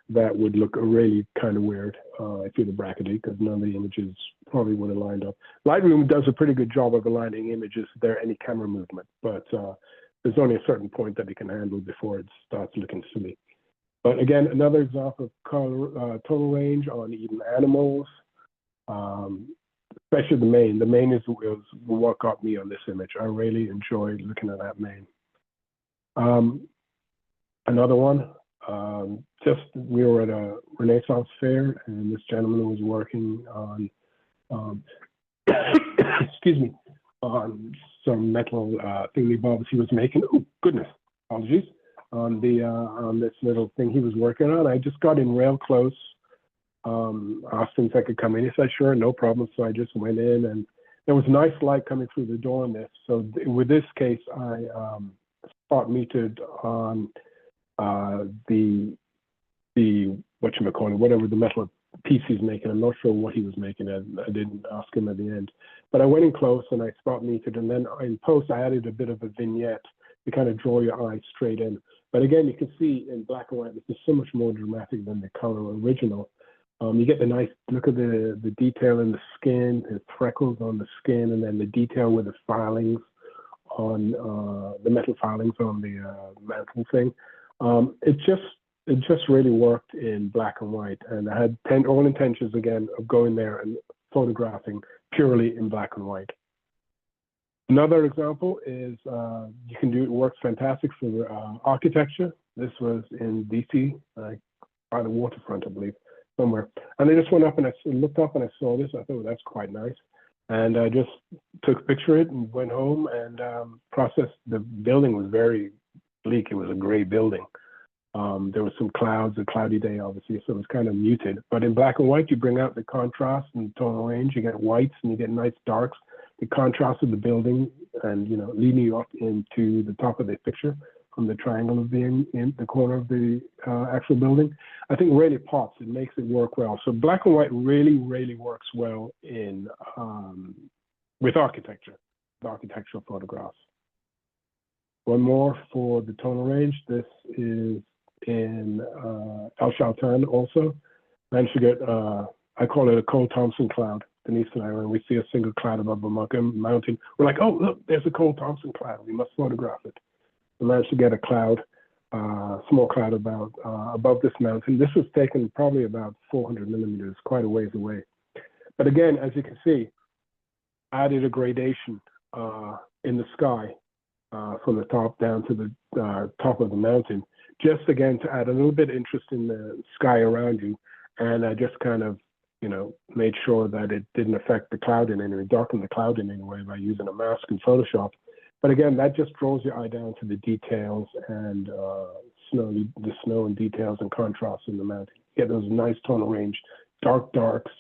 That would look really kind of weird if you'd have bracketed, because none of the images probably would have lined up. Lightroom does a pretty good job of aligning images if there any camera movement, but there's only a certain point that it can handle before it starts looking silly. But again, another example of color, tonal range on even animals, especially the mane. The mane is what got me on this image. I really enjoyed looking at that mane. Another one. We were at a Renaissance fair, and this gentleman was working on, excuse me, on some metal thingy-bobs he was making. Oh goodness, apologies. On this little thing he was working on. I just got in real close. Asked him if I could come in. He said, "Sure, no problem." So I just went in, and there was a nice light coming through the door on this. So with this case, I spot metered on the whatchamacallit, whatever the metal piece he's making. I'm not sure what he was making. I didn't ask him at the end, but I went in close and I spot metered, and then in post I added a bit of a vignette to kind of draw your eye straight in. But again, you can see in black and white, this is so much more dramatic than the color original. You get the nice look at the detail in the skin, the freckles on the skin, and then the detail with the filings on the metal filings on the mantle thing. It just really worked in black and white, and I had all intentions again of going there and photographing purely in black and white. Another example is you can do it works fantastic for architecture. This was in DC, by the waterfront, I believe, somewhere. And I just went up and I looked up and I saw this. I thought, well, that's quite nice. And I just took a picture of it and went home and processed. The building was very bleak. It was a gray building. There was some clouds, a cloudy day, obviously, so it was kind of muted. But in black and white, you bring out the contrast and tonal range. You get whites and you get nice darks. The contrast of the building and, you know, leading you up into the top of the picture from the triangle of being in the corner of the actual building, I think really pops. It makes it work well. So black and white really, really works well in with architecture, with architectural photographs. One more for the tonal range. This is in El Chaltén also. Managed to get, I call it a Cole Thompson cloud. Denise and I, when we see a single cloud above a mountain, we're like, oh, look, there's a Cole Thompson cloud. We must photograph it. We managed to get a cloud, small cloud about above this mountain. This was taken probably about 400 millimeters, quite a ways away. But again, as you can see, added a gradation in the sky from the top down to the top of the mountain, just again to add a little bit of interest in the sky around you. And I just kind of, you know, made sure that it didn't affect the cloud in any way, darken the cloud in any way by using a mask in Photoshop. But again, that just draws your eye down to the details and the snow and details and contrasts in the mountain. You get those nice tonal range, dark darks,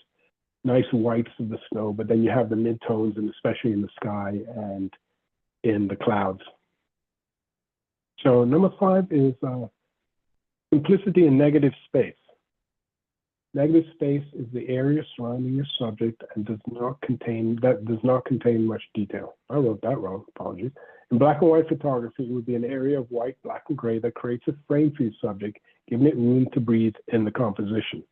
nice whites of the snow, but then you have the mid-tones, and especially in the sky and in the clouds. So number 5 is simplicity in negative space. Negative space is the area surrounding your subject and does not contain much detail. I wrote that wrong, apologies. In black and white photography, it would be an area of white, black, and gray that creates a frame for your subject, giving it room to breathe in the composition.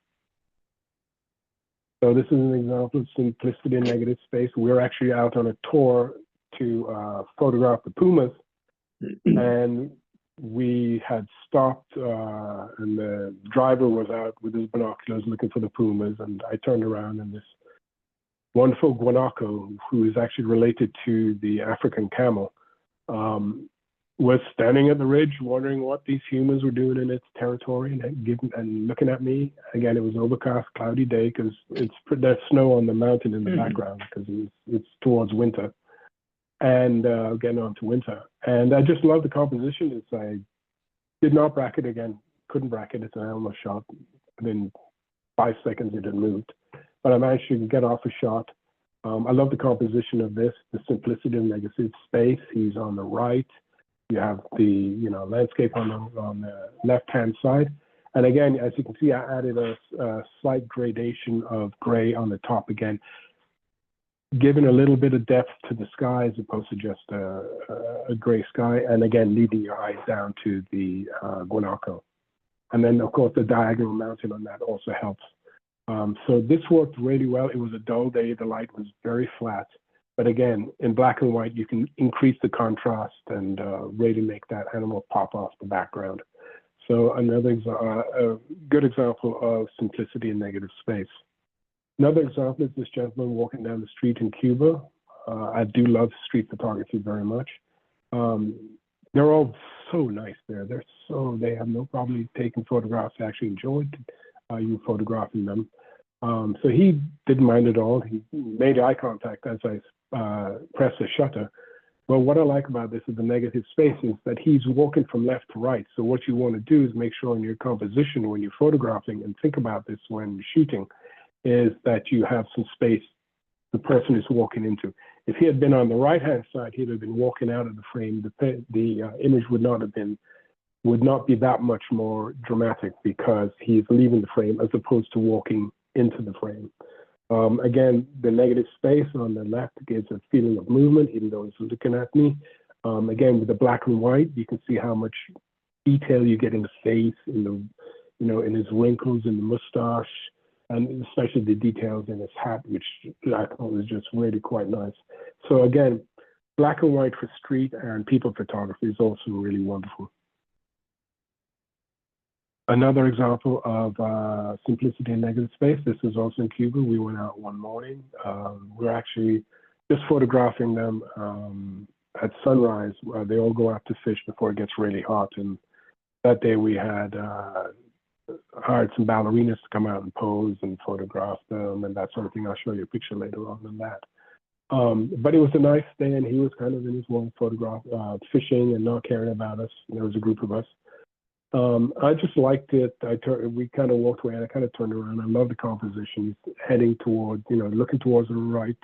So this is an example of simplicity in negative space. We're actually out on a tour to photograph the pumas, and we had stopped and the driver was out with his binoculars looking for the pumas, and I turned around and this wonderful guanaco, who is actually related to the African camel, was standing at the ridge wondering what these humans were doing in its territory and looking at me. Again, it was overcast, cloudy day because there's snow on the mountain in the background because it's towards winter. And getting on to winter. And I just love the composition. I did not bracket again, couldn't bracket it. It's an animal shot. Within 5 seconds, it had moved. But I managed to get off a shot. I love the composition of this, the simplicity of negative space. He's on the right. You have the landscape on the left-hand side. And again, as you can see, I added a slight gradation of gray on the top again, giving a little bit of depth to the sky as opposed to just a gray sky. And again, leading your eyes down to the guanaco. And then, of course, the diagonal mountain on that also helps. So this worked really well. It was a dull day. The light was very flat. But again, in black and white, you can increase the contrast and really make that animal pop off the background. So another a good example of simplicity in negative space. Another example is this gentleman walking down the street in Cuba. I do love street photography very much. They're all so nice there. They have no problem taking photographs. I actually enjoyed you photographing them. So he didn't mind at all. He made eye contact as I pressed the shutter. But what I like about this is the negative space is that he's walking from left to right. So what you want to do is make sure in your composition when you're photographing, and think about this when shooting, is that you have some space the person is walking into. If he had been on the right-hand side, he'd have been walking out of the frame. The image would not be that much more dramatic because he's leaving the frame as opposed to walking into the frame. Again, the negative space on the left gives a feeling of movement, even though he's looking at me. Again, with the black and white, you can see how much detail you get in the face, in his wrinkles, in the mustache, and especially the details in his hat, which I thought was just really quite nice. So again, black and white for street and people photography is also really wonderful. Another example of simplicity in negative space. This is also in Cuba. We went out one morning. We're actually just photographing them at sunrise. They all go out to fish before it gets really hot. And that day we had hired some ballerinas to come out and pose and photograph them and that sort of thing. I'll show you a picture later on than that. But it was a nice day, and he was kind of in his one photograph, fishing and not caring about us. There was a group of us. I just liked it. We kind of walked away and I kind of turned around. I love the composition. He's heading towards, looking towards the right.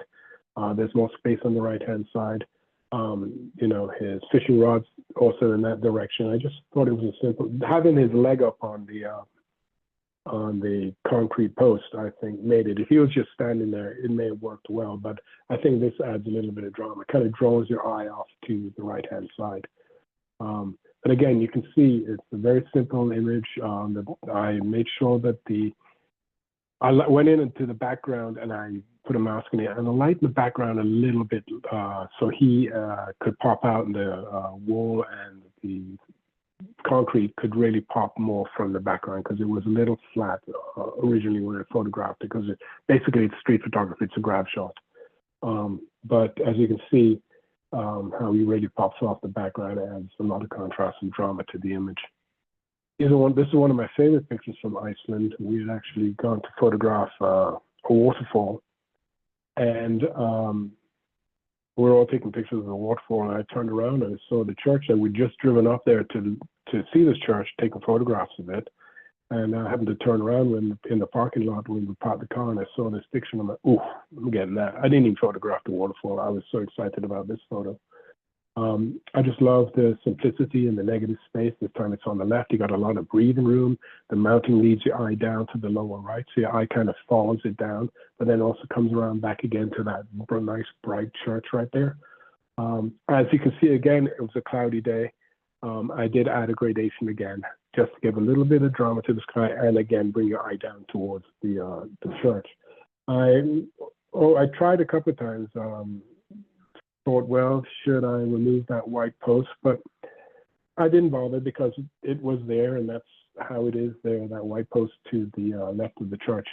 There's more space on the right-hand side. His fishing rod's also in that direction. I just thought it was a simple, having his leg up on the concrete post, I think made it. If he was just standing there, it may have worked well, but I think this adds a little bit of drama. It kind of draws your eye off to the right-hand side. But again, you can see it's a very simple image. I made sure that I went into the background and I put a mask in it and I lightened the background a little bit so he could pop out in the wall, and the concrete could really pop more from the background because it was a little flat originally when I photographed it, because basically it's street photography, it's a grab shot. But as you can see, how he really pops off the background, adds a lot of contrast and drama to the image. This is one of my favorite pictures from Iceland. We had actually gone to photograph a waterfall, and we were all taking pictures of the waterfall, and I turned around and I saw the church, and we'd just driven up there to see this church, taking photographs of it. And I happened to turn around in the parking lot when we parked the car, and I saw this picture, and I'm like, oh, I'm getting that. I didn't even photograph the waterfall. I was so excited about this photo. I just love the simplicity and the negative space. This time it's on the left. You got a lot of breathing room. The mountain leads your eye down to the lower right, so your eye kind of follows it down, but then also comes around back again to that nice bright church right there. As you can see, again, it was a cloudy day. I did add a gradation again, just to give a little bit of drama to the sky, and again, bring your eye down towards the church. I tried a couple of times, thought, well, should I remove that white post? But I didn't bother because it was there, and that's how it is there, that white post to the left of the church.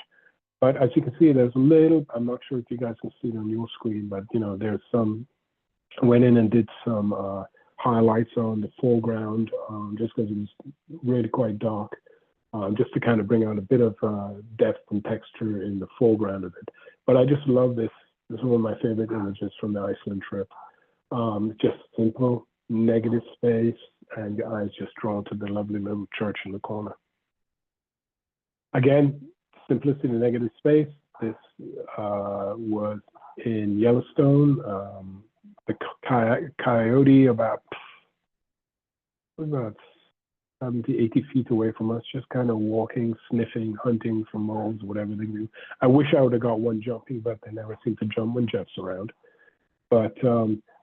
But as you can see, there's a little, I'm not sure if you guys can see it on your screen, but there's some, went in and did some highlights on the foreground, just because it was really quite dark, just to kind of bring out a bit of depth and texture in the foreground of it. But I just love this. This is one of my favorite images from the Iceland trip. Just simple, negative space, and your eyes just drawn to the lovely little church in the corner. Again, simplicity in negative space. This was in Yellowstone. The coyote about 70, 80 feet away from us, just kind of walking, sniffing, hunting for moles, whatever they do. I wish I would have got one jumping, but they never seem to jump when Jeff's around. But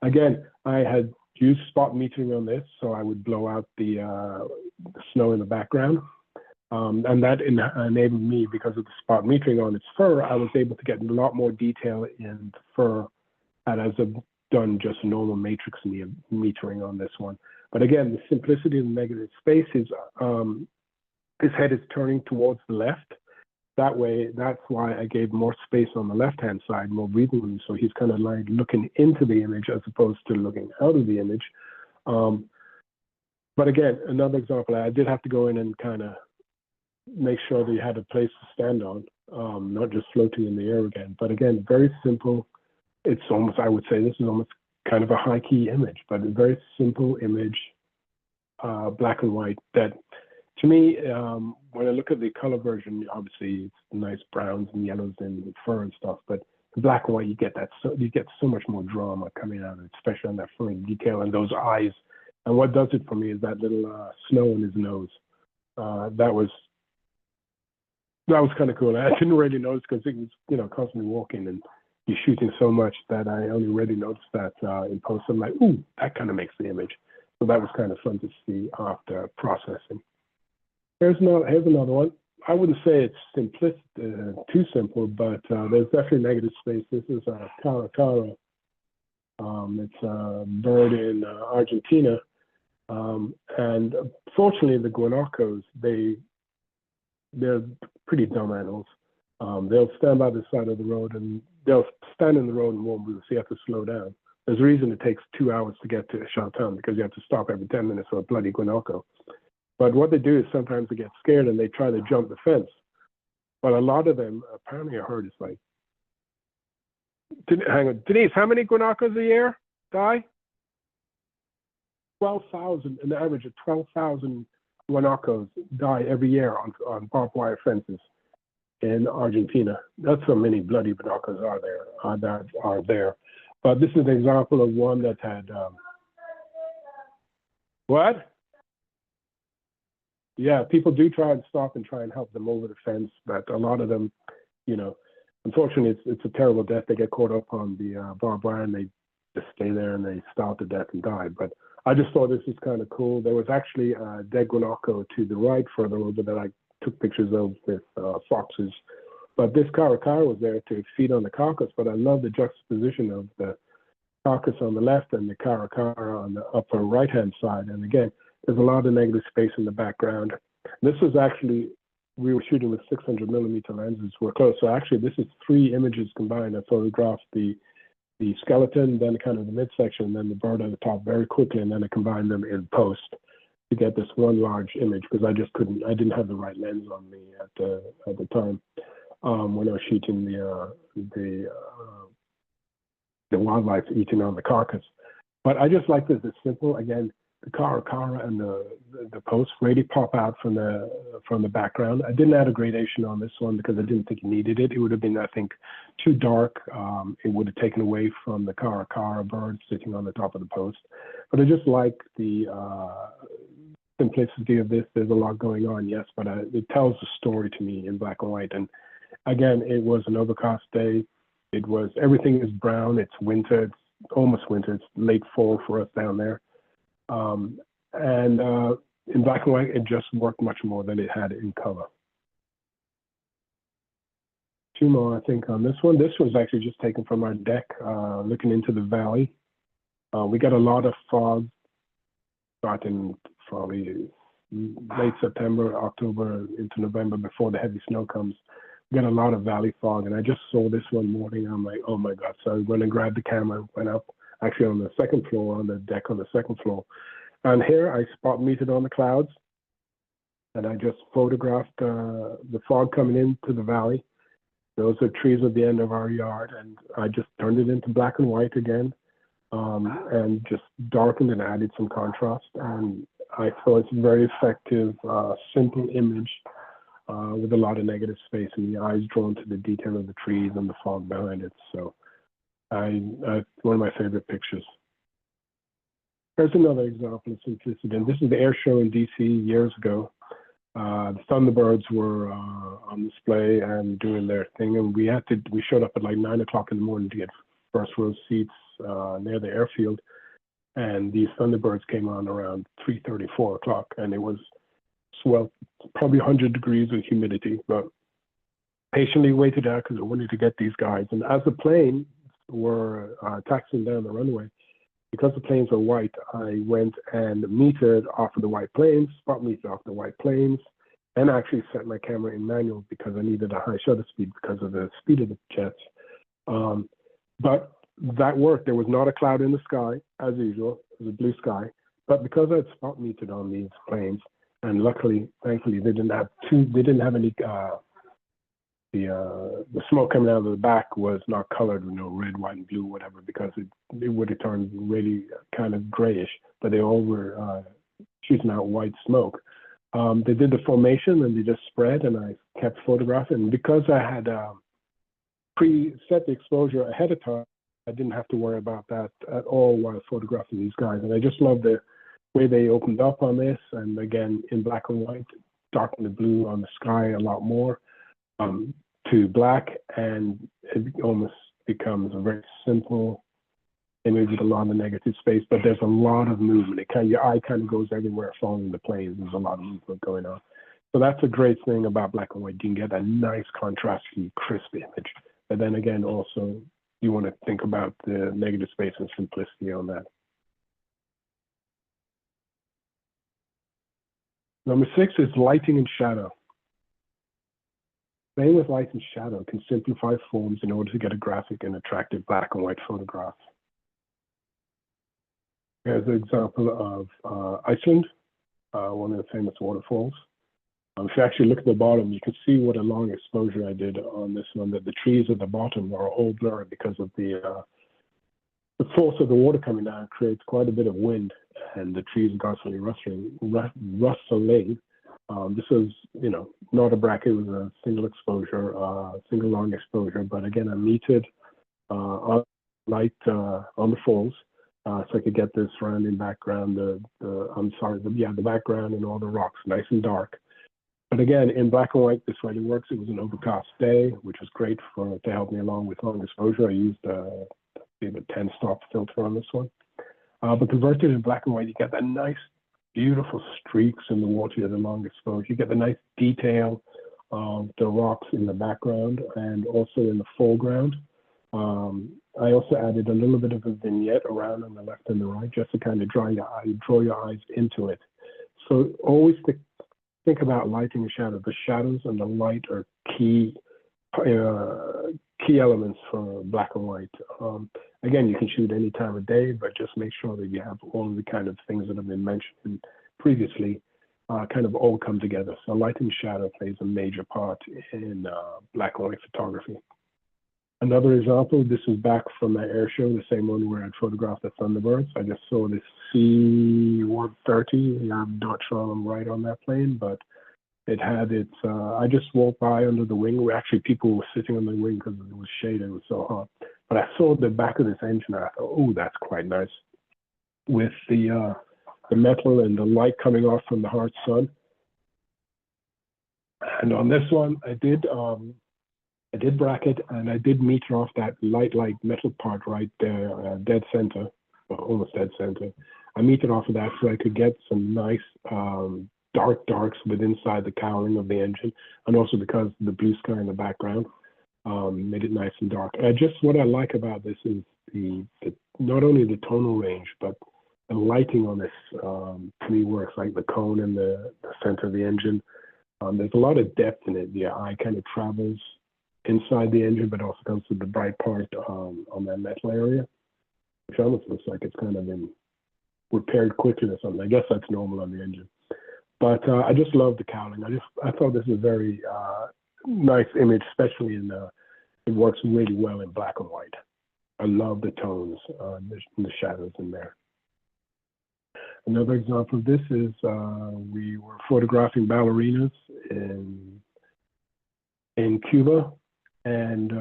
again, I had used spot metering on this, so I would blow out the snow in the background. And that enabled me, because of the spot metering on its fur, I was able to get a lot more detail in the fur as I've done just normal matrix metering on this one. But again, the simplicity of the negative space is his head is turning towards the left. That way, that's why I gave more space on the left-hand side, more breathing room. So he's kind of like looking into the image as opposed to looking out of the image. But again, another example, I did have to go in and kind of make sure that you had a place to stand on, not just floating in the air again. But again, very simple. It's almost, I would say this is almost kind of a high key image, but a very simple image, black and white, that to me, when I look at the color version, obviously it's nice browns and yellows and fur and stuff, but the black and white, you get so much more drama coming out of it, especially on that fur detail and those eyes. And what does it for me is that little snow in his nose. That was kind of cool. I didn't really notice because it was, constantly walking and you're shooting so much that I only really noticed that in post. I'm like, ooh, that kind of makes the image. So that was kind of fun to see after processing. Here's another one. I wouldn't say it's too simple, but there's definitely negative space. This is a caracara. It's a bird in Argentina. And fortunately, the guanacos, they're pretty dumb animals. They'll stand by the side of the road and they'll stand in the road and won't move, so you have to slow down. There's a reason it takes 2 hours to get to Charlottetown, because you have to stop every 10 minutes for a bloody guanaco. But what they do is sometimes they get scared and they try to jump the fence. But a lot of them, apparently I heard, it's like, hang on, Denise, how many guanacos a year die? 12,000, an average of 12,000 guanacos die every year on barbed wire fences in Argentina. That's how many bloody guanacos are there. But this is an example of one that had, what? Yeah, people do try and stop and try and help them over the fence, but a lot of them, unfortunately, it's a terrible death. They get caught up on the barbed wire and they just stay there and they starve to death and die. But I just thought this was kind of cool. There was actually a dead guanaco to the right further over that I took pictures of with foxes. But this caracara was there to feed on the carcass, but I love the juxtaposition of the carcass on the left and the caracara on the upper right-hand side. And again, there's a lot of negative space in the background. This was actually, we were shooting with 600 millimeter lenses. We're close. So actually, this is 3 images combined. I photographed the skeleton, then kind of the midsection, and then the bird at the top very quickly, and then I combined them in post to get this one large image, because I didn't have the right lens on me at the time when I was shooting the wildlife eating on the carcass. But I just like this. It's simple. Again, the caracara and the post really pop out from the background. I didn't add a gradation on this one because I didn't think it needed it. It would have been, I think, too dark. It would have taken away from the caracara bird sitting on the top of the post. But I just like the simplicity of this. There's a lot going on, yes, but it tells a story to me in black and white. And again, it was an overcast day. Everything is brown. It's winter. It's almost winter. It's late fall for us down there. And in black and white, it just worked much more than it had in color. 2 more, I think, on this one. This was actually just taken from our deck, looking into the valley. We got a lot of fog starting probably late September, October into November before the heavy snow comes. We got a lot of valley fog, and I just saw this one morning. I'm like, oh my God. So I went and grabbed the camera, went up actually on the second floor, on the deck on the second floor. And here I spot metered on the clouds, and I just photographed the fog coming into the valley. Those are trees at the end of our yard, and I just turned it into black and white again, and just darkened and added some contrast. And I thought it's a very effective, simple image with a lot of negative space and the eyes drawn to the detail of the trees and the fog behind it. So one of my favorite pictures. Here's another example of simplicity. And this is the air show in DC years ago. The Thunderbirds were on display and doing their thing, and we showed up at like 9 o'clock in the morning to get first row seats near the airfield. And these Thunderbirds came on around 3:30, 4 o'clock, and it was probably 100 degrees with humidity, but patiently waited out because I wanted to get these guys. And as the plane were taxiing down the runway, because the planes were white, I went and metered off of the white planes, spot metered off the white planes, and actually set my camera in manual because I needed a high shutter speed because of the speed of the jets. But that worked. There was not a cloud in the sky, as usual. It was a blue sky. But because I had spot metered on these planes, and luckily, thankfully, they didn't have any. The smoke coming out of the back was not colored, red, white, and blue, whatever, because it would have turned really kind of grayish. But they all were shooting out white smoke. They did the formation and they just spread, and I kept photographing. And because I had pre-set the exposure ahead of time, I didn't have to worry about that at all while photographing these guys. And I just love the way they opened up on this. And again, in black and white, darken the blue on the sky a lot more. To black, and it almost becomes a very simple image with a lot of negative space, but there's a lot of movement. Your eye kind of goes everywhere following the planes. There's a lot of movement going on. So that's a great thing about black and white. You can get a nice contrasty, crisp image. But then again, also, you want to think about the negative space and simplicity on that. Number 6 is lighting and shadow. Playing with light and shadow can simplify forms in order to get a graphic and attractive black and white photograph. Here's an example of Iceland, one of the famous waterfalls. If you actually look at the bottom, you can see what a long exposure I did on this one, that the trees at the bottom are all blurred because of the force of the water coming down creates quite a bit of wind, and the trees are constantly rustling. This was, not a bracket, it was a single exposure, single long exposure. But again, I metered on light on the falls, so I could get the surrounding background, the background and all the rocks, nice and dark. But again, in black and white, this way it works. It was an overcast day, which was great to help me along with long exposure. I used a 10-stop filter on this one. But converted in black and white, you get that nice, beautiful streaks in the water at a long exposure. You get the nice detail of the rocks in the background and also in the foreground. I also added a little bit of a vignette around on the left and the right, just to kind of draw your eyes into it. So always think about lighting and shadow. The shadows and the light are key elements for black and white. Again, you can shoot any time of day, but just make sure that you have all of the kind of things that have been mentioned previously kind of all come together. So light and shadow plays a major part in black and white photography. Another example, this is back from my air show, the same one where I photographed the Thunderbirds. I just saw this C-130. I'm not sure I'm right on that plane, but it had its, I just walked by under the wing where actually people were sitting on the wing because it was shaded, it was so hot. But I saw the back of this engine and I thought, oh, that's quite nice. With the metal and the light coming off from the hard sun. And on this one, I did bracket and I did meter off that light metal part right there, dead center, or almost dead center. I metered off of that so I could get some nice darks within inside the cowling of the engine, and also because the blue sky in the background made it nice and dark. What I like about this is the not only the tonal range, but the lighting on this to me works, like the cone in the center of the engine. There's a lot of depth in it. The eye kind of travels inside the engine, but also comes to the bright part on that metal area, which almost looks like it's kind of been repaired quickly or something. I guess that's normal on the engine. But I just love the cowling. I thought this was a very nice image, especially it works really well in black and white. I love the tones, the shadows in there. Another example of this is we were photographing ballerinas in in Cuba, and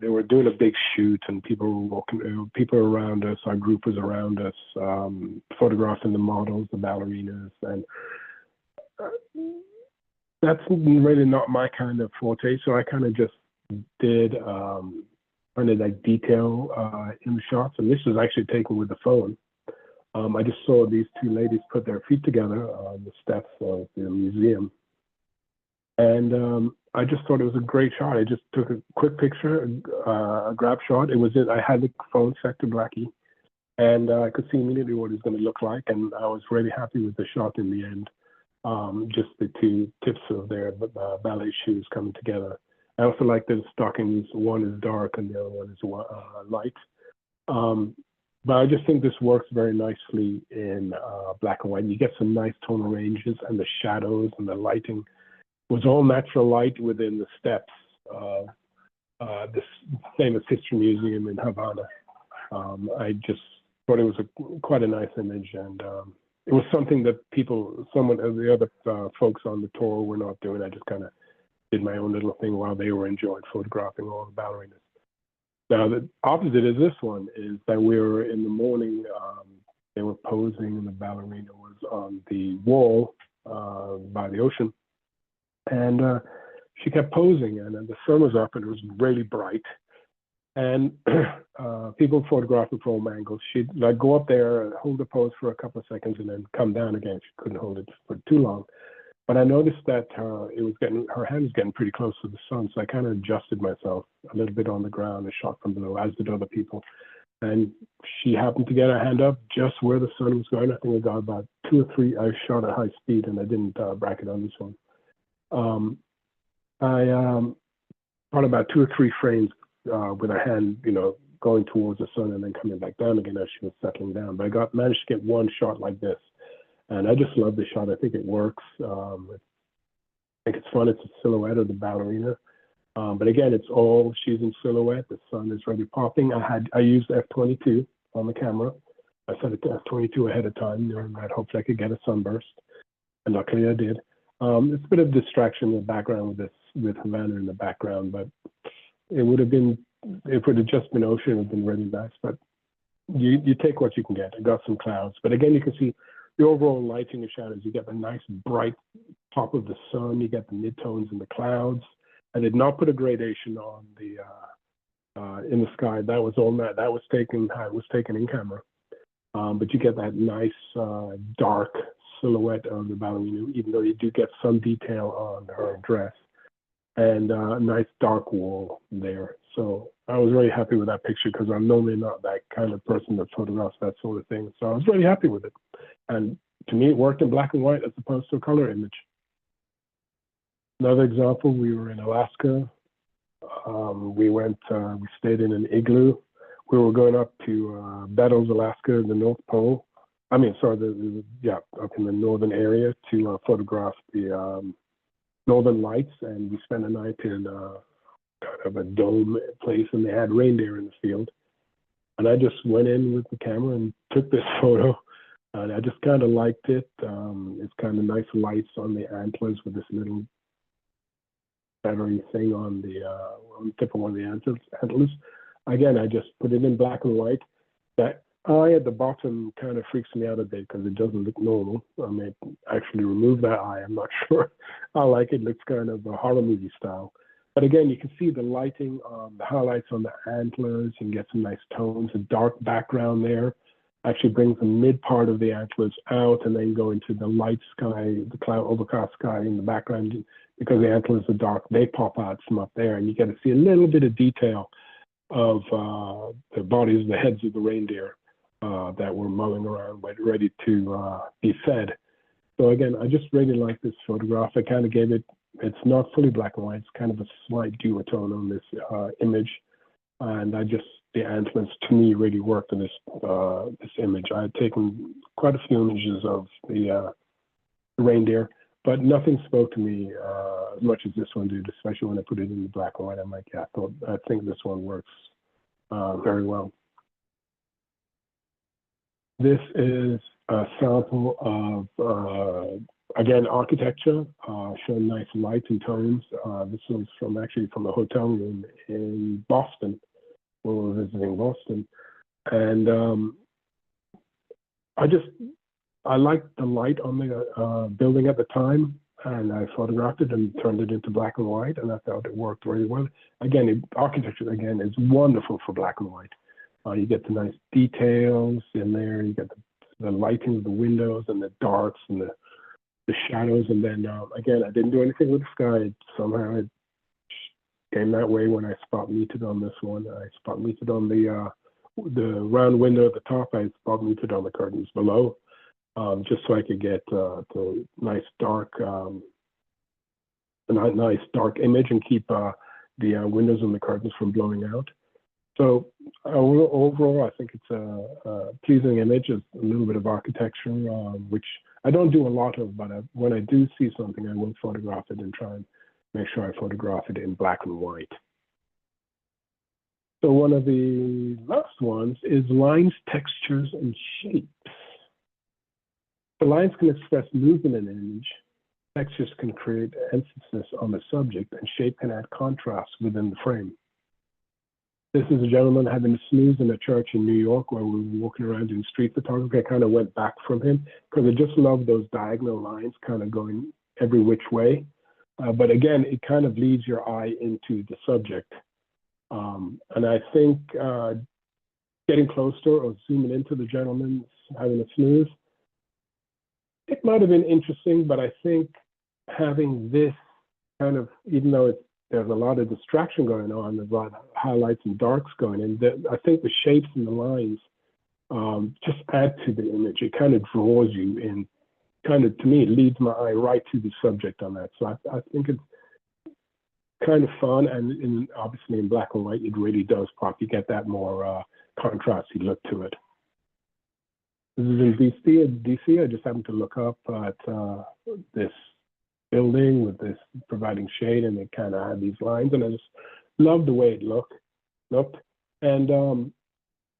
they were doing a big shoot, and people were walking, people around us, our group was around us, photographing the models, the ballerinas, and that's really not my kind of forte. So I kind of just did kind of like detail in the shots, and this was actually taken with the phone. I just saw these two ladies put their feet together on the steps of the museum. And I just thought it was a great shot. I just took a quick picture, a grab shot. It was it. I had the phone set to Blackie, and I could see immediately what it was going to look like. And I was really happy with the shot in the end. Just the two tips of their ballet shoes coming together. I also like the stockings. One is dark and the other one is light. But I just think this works very nicely in black and white. You get some nice tonal ranges, and the shadows and the lighting was all natural light within the steps of this famous history museum in Havana. I just thought it was quite a nice image, and it was something that someone of the other folks on the tour were not doing. I just kind of did my own little thing while they were enjoying photographing all the ballerinas. Now, the opposite of this one is that we were in the morning, they were posing, and the ballerina was on the wall by the ocean. And she kept posing, and then the sun was up, and it was really bright. And people photographing from all angles. She'd like go up there and hold the pose for a couple of seconds, and then come down again. She couldn't hold it for too long. But I noticed that her hand was getting pretty close to the sun, so I kind of adjusted myself a little bit on the ground and shot from below, as did other people. And she happened to get her hand up just where the sun was going. I think I got about 2 or 3. I shot at high speed, and I didn't bracket on this one. I shot about 2 or 3 frames with her hand, going towards the sun and then coming back down again as she was settling down. But I managed to get one shot like this. And I just love the shot. I think it works. I think it's fun. It's a silhouette of the ballerina. But again, she's in silhouette. The sun is really popping. I used f/22 on the camera. I set it to f/22 ahead of time, knowing that hopefully I could get a sunburst. And luckily I did. It's a bit of distraction in the background with Havana in the background, but it would have just been ocean, it would have been really nice. But you take what you can get. I got some clouds. But again, you can see the overall lighting and shadows. You get the nice bright top of the sun. You get the midtones in the clouds. I did not put a gradation on the in the sky. That was all that. That was taken in camera. But you get that nice dark silhouette of the ballerina, even though you do get some detail on her dress, and a nice dark wall there. So I was really happy with that picture, because I'm normally not that kind of person that photographs that sort of thing. So I was really happy with it. And to me, it worked in black and white as opposed to a color image. Another example, we were in Alaska. We stayed in an igloo. We were going up to Bettles, Alaska, the North Pole. Up in the northern area to photograph the northern lights. And we spent a night in kind of a dome place, and they had reindeer in the field. And I just went in with the camera and took this photo. And I just kind of liked it. It's kind of nice lights on the antlers with this little feathery thing on the tip of one of the antlers. Again, I just put it in black and white. That eye at the bottom kind of freaks me out a bit, because it doesn't look normal. I may actually remove that eye. I'm not sure. I like it. It looks kind of a horror movie style. But again, you can see the lighting, the highlights on the antlers. You can get some nice tones, a dark background there. Actually brings the mid part of the antlers out, and then go into the light sky, the cloud overcast sky in the background. Because the antlers are dark, they pop out from up there, and you get to see a little bit of detail of the bodies, the heads of the reindeer that were mulling around, ready to be fed. So again, I just really like this photograph. I kind of gave it, it's not fully black and white, it's kind of a slight duotone on this image. And the antlers to me really worked in this image. I had taken quite a few images of the reindeer, but nothing spoke to me as much as this one did, especially when I put it in the black and white. I'm like, yeah, I think this one works very well. This is a sample of Again, architecture, showing nice lights and tones. This was actually from a hotel room in Boston, when we were visiting Boston. And I liked the light on the building at the time, and I photographed it and turned it into black and white, and I thought it worked really well. Again, architecture, again, is wonderful for black and white. You get the nice details in there, you get the lighting of the windows and the darks and the shadows, and then again, I didn't do anything with the sky. Somehow it came that way when I spot metered on this one. I spot metered on the round window at the top. I spot metered on the curtains below, just so I could get the nice dark, image and keep the windows and the curtains from blowing out. So overall, I think it's a pleasing image. It's a little bit of architecture, which I don't do a lot of, but when I do see something, I will photograph it and try and make sure I photograph it in black and white. So one of the last ones is lines, textures, and shapes. The lines can express movement in an image. Textures can create emphasis on the subject, and shape can add contrast within the frame. This is a gentleman having a snooze in a church in New York where we were walking around doing street photography. I kind of went back from him because I just love those diagonal lines kind of going every which way. But again, it kind of leads your eye into the subject. And I think getting closer or zooming into the gentleman having a snooze, it might have been interesting, but I think having this kind of, even though there's a lot of distraction going on, there's a lot of highlights and darks going in, I think the shapes and the lines just add to the image. It kind of draws you in, kind of, to me, it leads my eye right to the subject on that. So I think it's kind of fun, and obviously in black and white, it really does pop. You get that more contrasty look to it. This is in DC. I just happened to look up at this building with this providing shade, and it kind of had these lines, and I just loved the way it looked. And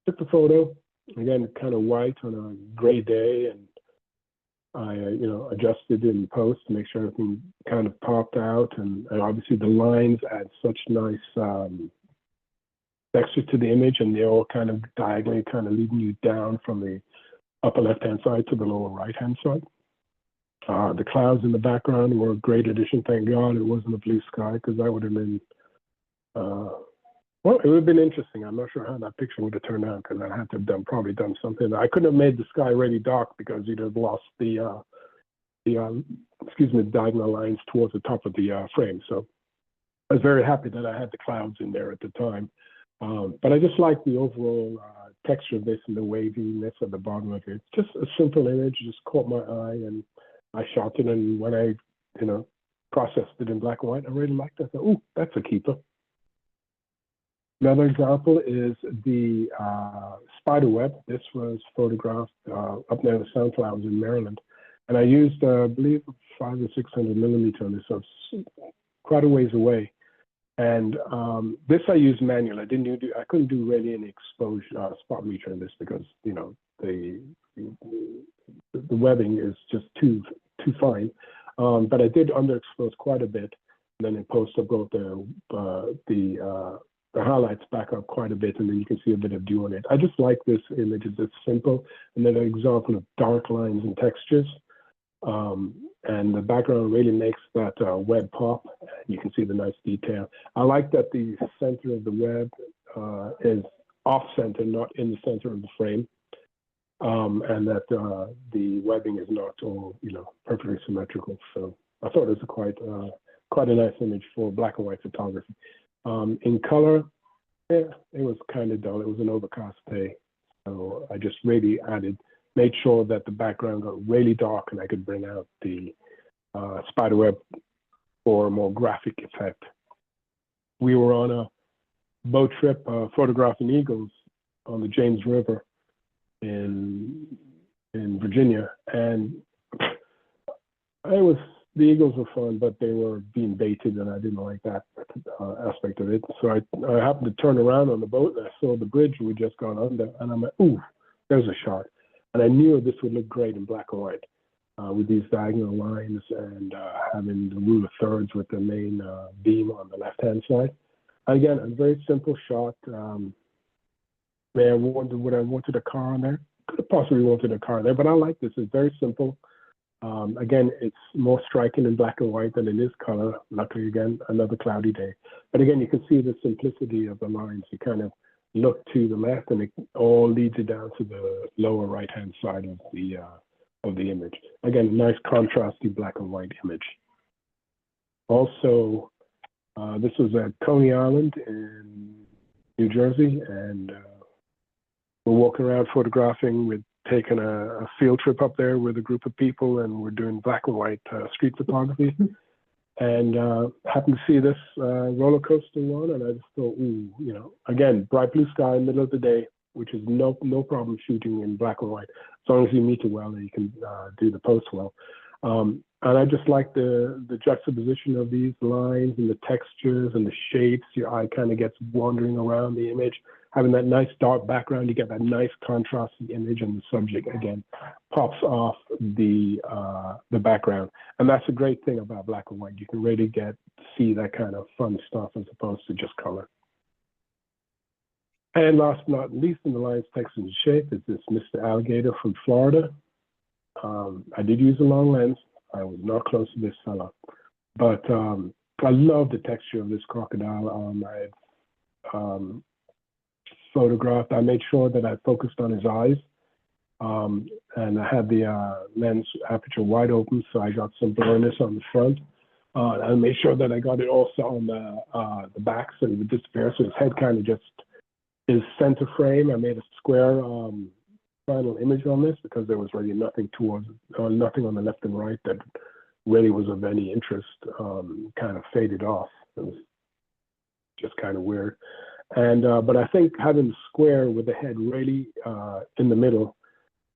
took the photo, again, kind of white on a gray day, and I adjusted it in post to make sure everything kind of popped out, and obviously the lines add such nice texture to the image, and they're all kind of diagonally kind of leading you down from the upper left-hand side to the lower right-hand side. The clouds in the background were a great addition. Thank God it wasn't a blue sky, because that would have been, well, it would have been interesting. I'm not sure how that picture would have turned out, because I'd have to have probably done something. I couldn't have made the sky really dark, because you'd have lost the diagonal lines towards the top of the frame. So I was very happy that I had the clouds in there at the time. But I just like the overall texture of this and the waviness at the bottom of it. Just a simple image, just caught my eye, and I shot it. And when I, processed it in black and white, I really liked it. I thought, ooh, that's a keeper. Another example is the spider web. This was photographed up near the Sunflowers in Maryland. And I used, I believe, 500 or 600 millimeter on this, so it's quite a ways away. And this I used manual. I couldn't do really any exposure spot meter in this, because the webbing is just too fine. But I did underexpose quite a bit. And then in post I brought the highlights back up quite a bit, and then you can see a bit of dew on it. I just like this image. It's simple, and then an example of dark lines and textures. And the background really makes that web pop. You can see the nice detail. I like that the center of the web is off-center, not in the center of the frame, and that the webbing is not all, perfectly symmetrical. So I thought it was quite a nice image for black and white photography. In color, it was kind of dull. It was an overcast day, so I just really made sure that the background got really dark, and I could bring out the spiderweb for a more graphic effect. We were on a boat trip photographing eagles on the James River in Virginia, and the eagles were fun, but they were being baited, and I didn't like that aspect of it. So I happened to turn around on the boat, and I saw the bridge we just gone under, and I'm like, ooh, there's a shot. And I knew this would look great in black and white. with these diagonal lines and having the rule of thirds with the main beam on the left-hand side. Again, a very simple shot. Would I wanted a car on there? Could have possibly wanted a car there, but I like this. It's very simple. Again, it's more striking in black and white than it is color. Luckily, again, another cloudy day. But again, you can see the simplicity of the lines. You kind of look to the left, and it all leads you down to the lower right-hand side of the image. Again, nice contrasty black and white image. Also, this was at Coney Island in New Jersey, and we're walking around photographing. We're taking a field trip up there with a group of people, and we're doing black and white street photography. And happened to see this roller coaster one, and I just thought, ooh, you know, again, bright blue sky, middle of the day, which is no problem shooting in black and white, as long as you meet it well and you can do the post well. And I just like the juxtaposition of these lines and the textures and the shapes. Your eye kind of gets wandering around the image. Having that nice dark background, you get that nice contrasting image, and the subject again pops off the background. And that's a great thing about black and white. You can really see that kind of fun stuff as opposed to just color. And last but not least in the lines, text, and shape is this Mr. Alligator from Florida. I did use a long lens. I was not close to this fella, but I love the texture of this crocodile. I photographed. I made sure that I focused on his eyes, and I had the lens aperture wide open, so I got some blurriness on the front. I made sure that I got it also on the back, so it would disappear. So his head kind of just is center frame. I made a square final image on this because there was really nothing nothing on the left and right that really was of any interest. Kind of faded off. It was just kind of weird. And but I think having the square with the head really in the middle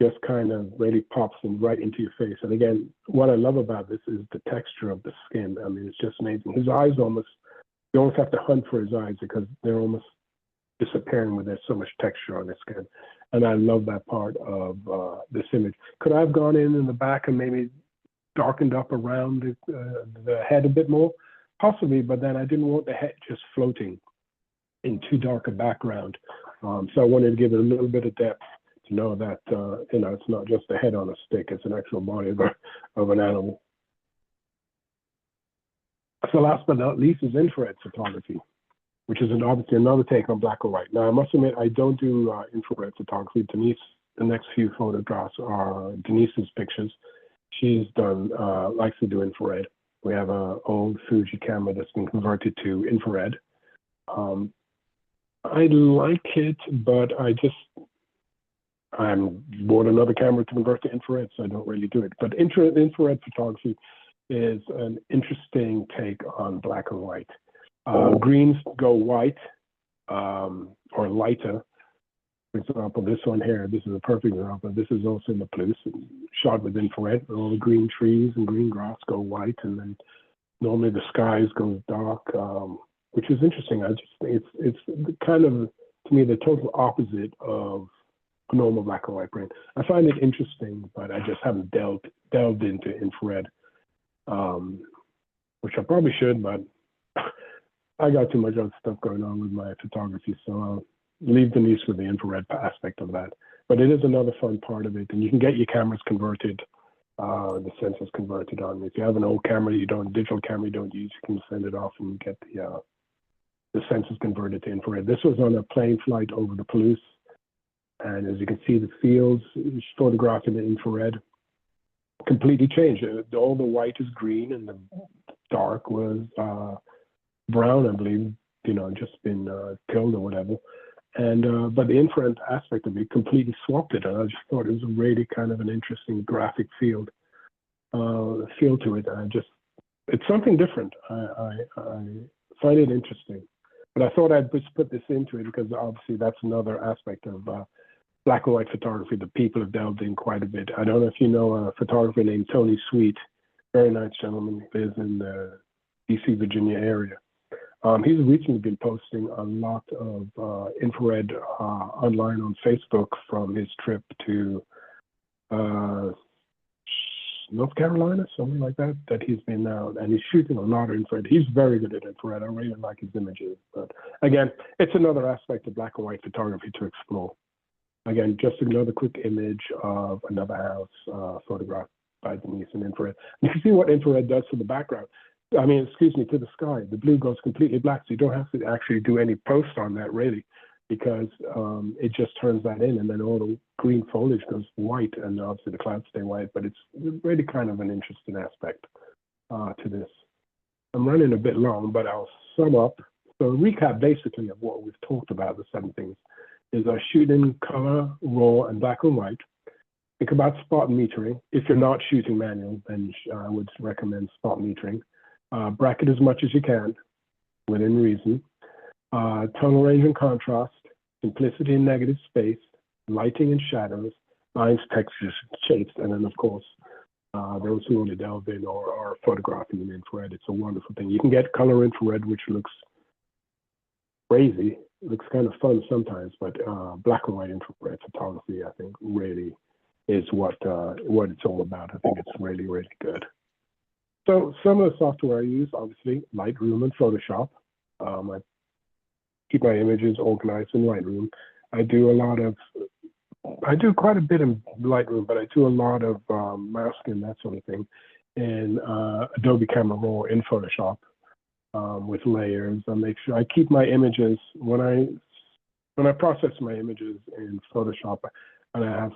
just kind of really pops them right into your face. And again, what I love about this is the texture of the skin. I mean, it's just amazing. His eyes you almost have to hunt for his eyes because they're almost disappearing when there's so much texture on his skin. And I love that part of this image. Could I have gone in the back and maybe darkened up around the head a bit more? Possibly, but then I didn't want the head just floating in too dark a background. So I wanted to give it a little bit of depth to know that, you know, it's not just a head on a stick, it's an actual body of an animal. So last but not least is infrared photography, which is obviously another take on black and white. Now, I must admit, I don't do infrared photography. Denise, the next few photographs are Denise's pictures. She's likes to do infrared. We have an old Fuji camera that's been converted to infrared. I like it, but I bought another camera to convert to infrared, so I don't really do it. But infrared photography is an interesting take on black and white. Greens go white or lighter. For example, this one here, this is a perfect example. This is also in the Plus, shot with infrared. All the green trees and green grass go white, and then normally the skies goes dark, which is interesting. I just think it's kind of, to me, the total opposite of a normal black and white print. I find it interesting, but I just haven't delved into infrared, which I probably should, but I got too much other stuff going on with my photography, so I'll leave Denise with the infrared aspect of that. But it is another fun part of it, and you can get your cameras converted, the sensors converted on. If you have an old camera, digital camera you don't use, you can send it off and get the sensors converted to infrared. This was on a plane flight over the Palouse, and as you can see, the fields photographed in the infrared completely changed. All the white is green, and the dark was brown, I believe, you know, just been killed or whatever. And but the infrared aspect of it completely swapped it, and I just thought it was really kind of an interesting graphic feel to it. It's something different. I find it interesting, but I thought I'd just put this into it because obviously that's another aspect of black and white photography that people have delved in quite a bit. I don't know if you know a photographer named Tony Sweet, very nice gentleman, lives in the DC, Virginia area. He's recently been posting a lot of infrared online on Facebook from his trip to North Carolina, something like that, that he's been out, and he's shooting a lot of infrared. He's very good at infrared. I really like his images. But again, it's another aspect of black and white photography to explore. Again, just another quick image of another house photographed by Denise in infrared. You can see what infrared does to the background. I mean, excuse me, to the sky. The blue goes completely black, so you don't have to actually do any post on that really, because it just turns that in, and then all the green foliage goes white, and obviously the clouds stay white, but it's really kind of an interesting aspect to this. I'm running a bit long, but I'll sum up. So a recap basically of what we've talked about, the 7 things, is shooting color, raw, and black and white. Think about spot metering. If you're not shooting manual, then I would recommend spot metering. Bracket as much as you can, within reason. Tonal range and contrast, simplicity and negative space, lighting and shadows, lines, textures, shapes, and then of course, those who want to delve in or are photographing in infrared, it's a wonderful thing. You can get color infrared, which looks crazy. It looks kind of fun sometimes, but black and white infrared photography, I think, really is what it's all about. I think it's really, really good. So some of the software I use, obviously, Lightroom and Photoshop. I keep my images organized in Lightroom. I do quite a bit in Lightroom, but I do a lot of masking, that sort of thing, in Adobe Camera Raw in Photoshop with layers. I make sure I keep my images when I process my images in Photoshop, and I have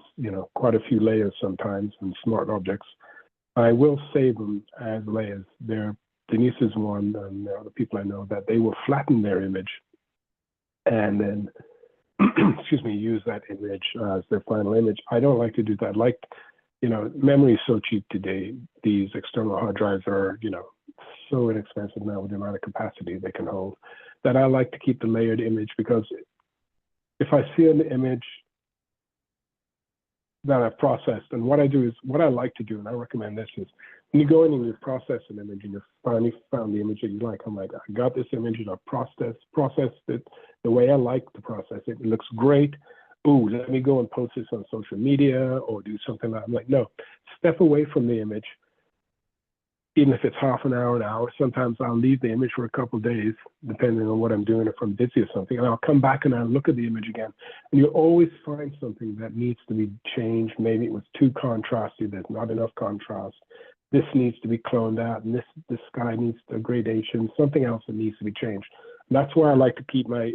quite a few layers sometimes and smart objects. I will save them as layers. Denise's one, and there are other people I know that they will flatten their image and then, excuse me, use that image as their final image. I don't like to do that. Like, memory is so cheap today. These external hard drives are, so inexpensive now with the amount of capacity they can hold, that I like to keep the layered image, because if I see an image that I've processed, and what I like to do, and I recommend this, is when you go in and you process an image and you finally found the image that you like, I'm like, I got this image and I processed it the way I like to process it. It looks great. Ooh, let me go and post this on social media or do something like that. I'm like, no, step away from the image. Even if it's half an hour, sometimes I'll leave the image for a couple of days, depending on what I'm doing, if I'm busy or something, and I'll come back and I'll look at the image again. And you'll always find something that needs to be changed. Maybe it was too contrasty, there's not enough contrast. This needs to be cloned out, and this sky needs a gradation, something else that needs to be changed. And that's why I like to keep my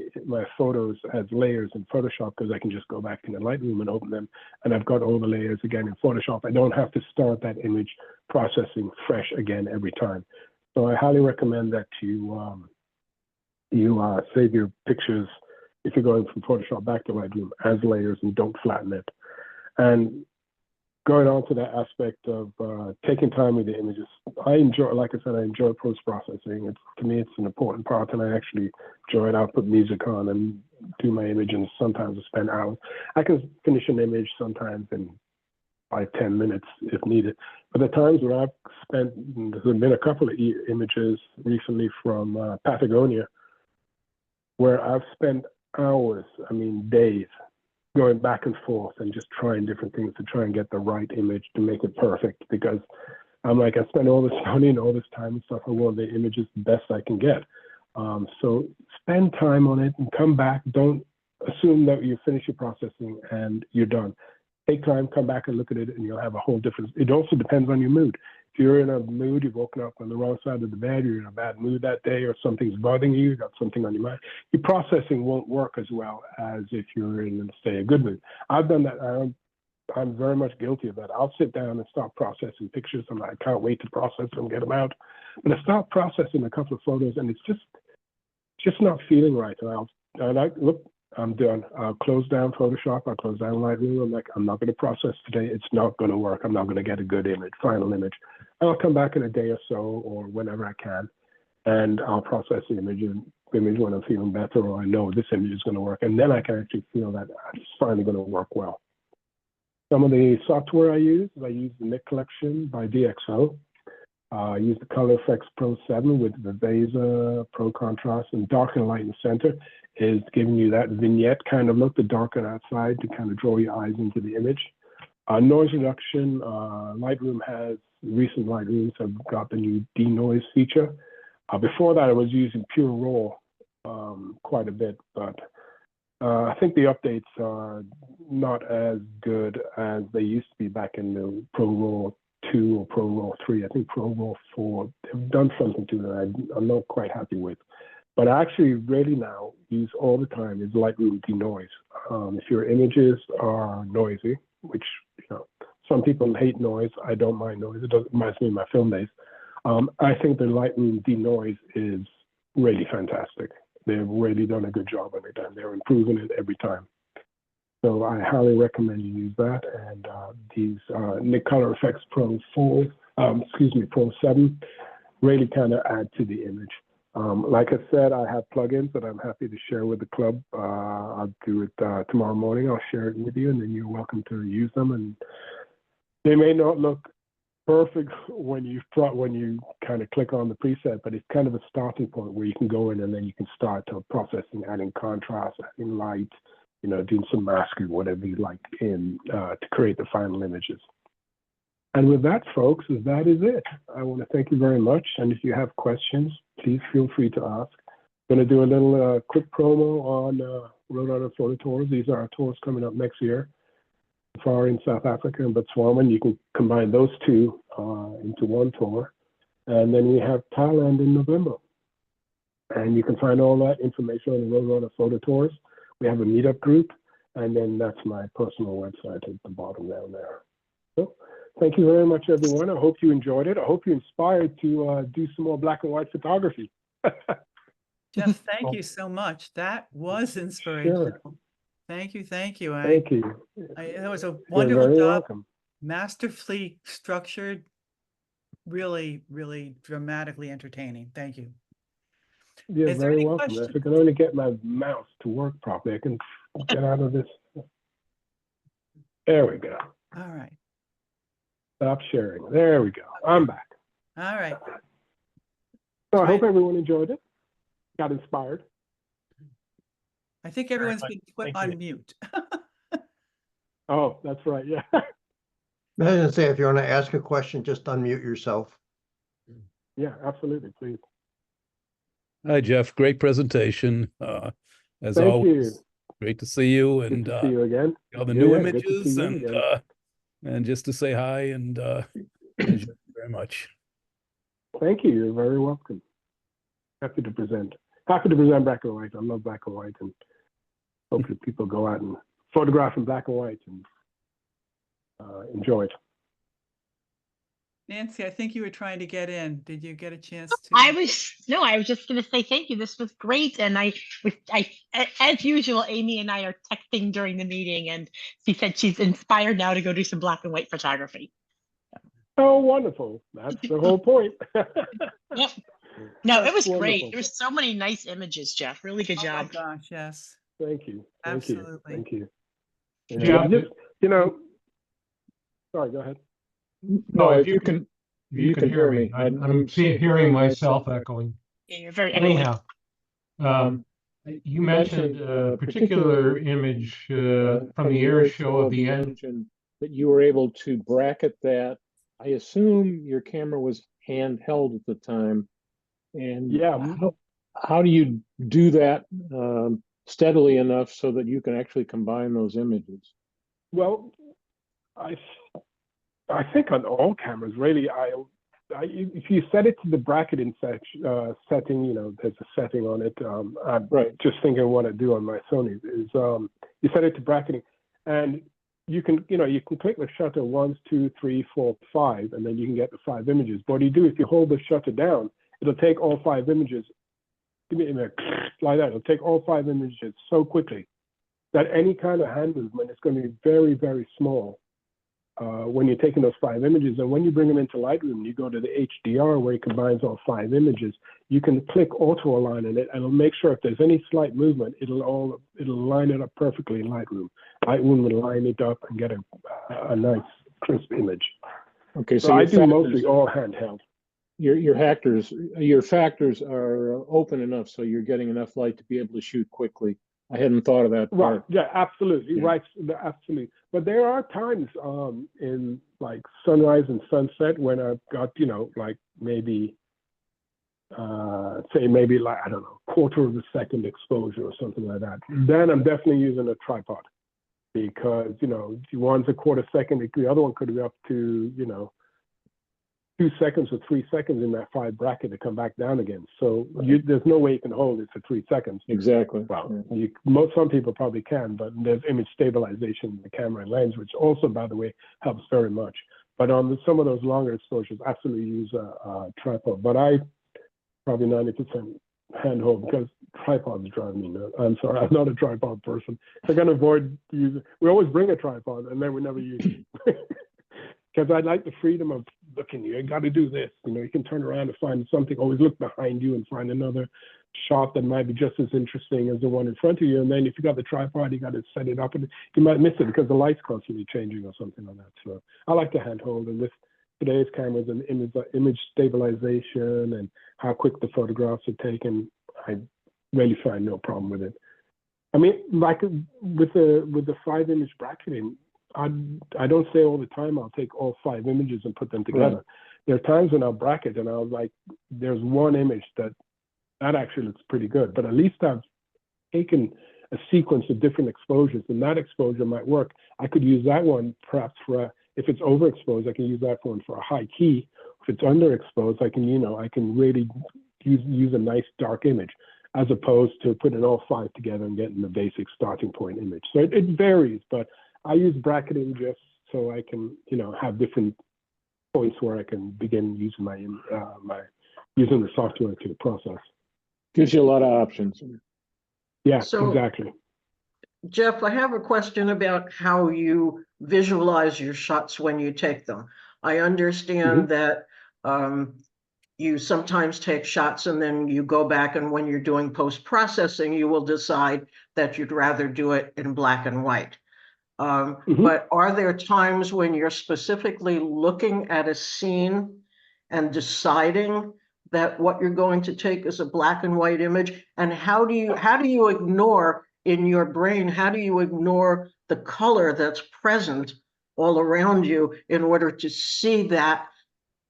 photos as layers in Photoshop, because I can just go back into Lightroom and open them, and I've got all the layers again in Photoshop. I don't have to start that image processing fresh again every time. So I highly recommend that you save your pictures if you're going from Photoshop back to Lightroom as layers and don't flatten it. And going on to that aspect of taking time with the images, I enjoy, like I said, I enjoy post-processing. To me, it's an important part, and I actually enjoy it. I'll put music on and do my image, and sometimes I spend hours. I can finish an image sometimes in 5-10 minutes if needed. But the times where I've spent, there's been a couple of images recently from Patagonia, where I've spent hours, I mean days, going back and forth and just trying different things to try and get the right image to make it perfect, because I'm like, I spent all this money and all this time and stuff. I want the images the best I can get. So spend time on it and come back. Don't assume that you finish your processing and you're done. Take time, come back and look at it, and you'll have a whole different. It also depends on your mood. If you're in a mood, you've woken up on the wrong side of the bed, you're in a bad mood that day, or something's bothering you, got something on your mind, your processing won't work as well as if you're in, say, a good mood. I've done that. I'm very much guilty of that. I'll sit down and start processing pictures, and I can't wait to process them, get them out. But I start processing a couple of photos, and it's just not feeling right. And I look, I'm done. I'll close down Photoshop. I'll close down Lightroom. I'm like, I'm not going to process today. It's not going to work. I'm not going to get a good image, final image. I'll come back in a day or so, or whenever I can, and I'll process the image when I'm feeling better, or I know this image is going to work, and then I can actually feel that it's finally going to work well. Some of the software I use the Nick Collection by DxO. I use the Color Effects Pro 7 with the VESA, Pro Contrast, and Darken Light in the center is giving you that vignette kind of look, the darken outside to kind of draw your eyes into the image. Noise reduction, Lightroom has recent Lightrooms have got the new denoise feature. Before that, I was using pure raw quite a bit, but I think the updates are not as good as they used to be back in the Pro Raw 2 or Pro Raw 3. I think Pro Raw 4, they've done something to that I'm not quite happy with. But I actually really now use all the time is Lightroom denoise. If your images are noisy, which, you know, some people hate noise, I don't mind noise. It doesn't reminds me of my film days. I think the Lightroom denoise is really fantastic. They've really done a good job on it, and they're improving it every time. So I highly recommend you use that. And these Nik Color Effects Pro 4, Pro 7, really kind of add to the image. Like I said, I have plugins that I'm happy to share with the club. I'll do it tomorrow morning. I'll share it with you, and then you're welcome to use them. And they may not look perfect when you kind of click on the preset, but it's kind of a starting point where you can go in and then you can start processing, adding contrast, adding light, you know, doing some masking, whatever you like to create the final images. And with that, folks, that is it. I want to thank you very much. And if you have questions, please feel free to ask. I'm going to do a little quick promo on Roadrunner Photo Tours. These are our tours coming up next year. Far in South Africa and Botswana. You can combine those two into one tour. And then we have Thailand in November. And you can find all that information on the Roadrunner Photo Tours. We have a meetup group, and then that's my personal website at the bottom down there. So thank you very much, everyone. I hope you enjoyed it. I hope you're inspired to do some more black and white photography. Geoff, thank you so much. That was inspirational. Sure. Thank you. Thank you. Thank you. That was a You're wonderful very job. welcome. Masterfully structured, really, really dramatically entertaining. Thank you. You're Is there very any welcome. questions? If I can only get my mouse to work properly, I can get out of this. There we go. All right. Stop sharing. There we go. I'm back. All right. So I hope everyone enjoyed it, got inspired. I think everyone's much. been put Thank on you. mute. Oh, that's right. Yeah. I was gonna say, if you want to ask a question, just unmute yourself. Yeah, absolutely. Please. Hi, Geoff. Great presentation. As Thank always, you. great to see you Good and to see you again. all the new Yeah, good to see images you again. and just to say hi and thank you very much. Thank you. You're very welcome. Happy to present. Happy to present black and white. I love black and white, and hopefully people go out and photograph in black and white and enjoy it. Nancy, I think you were trying to get in. Did you get a chance to? I was just going to say thank you. This was great. And as usual, Amy and I are texting during the meeting, and she said she's inspired now to go do some black and white photography. Oh, wonderful. That's the whole point. Yep. No, it was Wonderful. great. There was so many nice images, Geoff. Really good Oh my job. gosh, yes. Thank you. Thank you. Absolutely. Thank you. Yeah. Just, you know, sorry, go ahead. No, if you can hear me. I'm hearing myself echoing. Yeah, you're very echoey. Anyhow, you mentioned a particular image from the air show of the engine that you were able to bracket that. I assume your camera was handheld at the time. And Yeah. how do you do that steadily enough so that you can actually combine those images? Well, I think on all cameras, really, if you set it to the bracketing setting, you know, there's a setting on it. I'm Right. just thinking what I do on my Sony is you set it to bracketing, and you can click the shutter 1, 2, 3, 4, 5, and then you can get the 5 images. But what you do if you hold the shutter down, it'll take all 5 images. Give me a minute, like that. It'll take all 5 images so quickly that any kind of hand movement is going to be very, very small when you're taking those 5 images. And when you bring them into Lightroom, you go to the HDR where it combines all 5 images. You can click auto align in it, and it'll make sure if there's any slight movement, it'll line it up perfectly in Lightroom. Lightroom will line it up and get a nice crisp image. Okay, so I do mostly all handheld. Your factors are open enough so you're getting enough light to be able to shoot quickly. I hadn't thought of that Right. part. Yeah, absolutely. Yeah. Right. Absolutely. But there are times in like sunrise and sunset when I've got, like maybe say maybe like, I don't know, quarter of a second exposure or something like that. Then I'm definitely using a tripod because, one's a quarter second, the other one could be up to, 2 seconds or 3 seconds in that 5 bracket to come back down again. So there's no way you can hold it for 3 seconds. Exactly. Well, some people probably can, but there's image stabilization in the camera and lens, which also, by the way, helps very much. But on some of those longer exposures, absolutely use a tripod. But I probably 90% handhold because tripods drive me nuts. I'm sorry, I'm not a tripod person. I can avoid using. We always bring a tripod and then we never use it. Because I like the freedom of looking, you got to do this. You can turn around and find something, always look behind you and find another shot that might be just as interesting as the one in front of you. And then if you got the tripod, you got to set it up and you might miss it because the light's constantly changing or something like that. So I like to handhold, and with today's cameras and image stabilization and how quick the photographs are taken, I really find no problem with it. I mean, like with the 5-image bracketing, I don't say all the time I'll take all 5 images and put them together. Right. There are times when I'll bracket and I'll like, there's one image that actually looks pretty good, but at least I've taken a sequence of different exposures, and that exposure might work. I could use that one perhaps for if it's overexposed, I can use that one for a high key. If it's underexposed, I can really use a nice dark image, as opposed to putting all 5 together and getting the basic starting point image. So it varies, but I use bracketing just so I can, have different points where I can begin using using the software to the process. Gives you a lot of options. Yeah, So- exactly. Geoff, I have a question about how you visualize your shots when you take them. I understand that you sometimes take shots and then you go back, and when you're doing post-processing, you will decide that you'd rather do it in black and white. But are there times when you're specifically looking at a scene and deciding that what you're going to take is a black and white image? And how do you ignore in your brain, how do you ignore the color that's present all around you in order to see that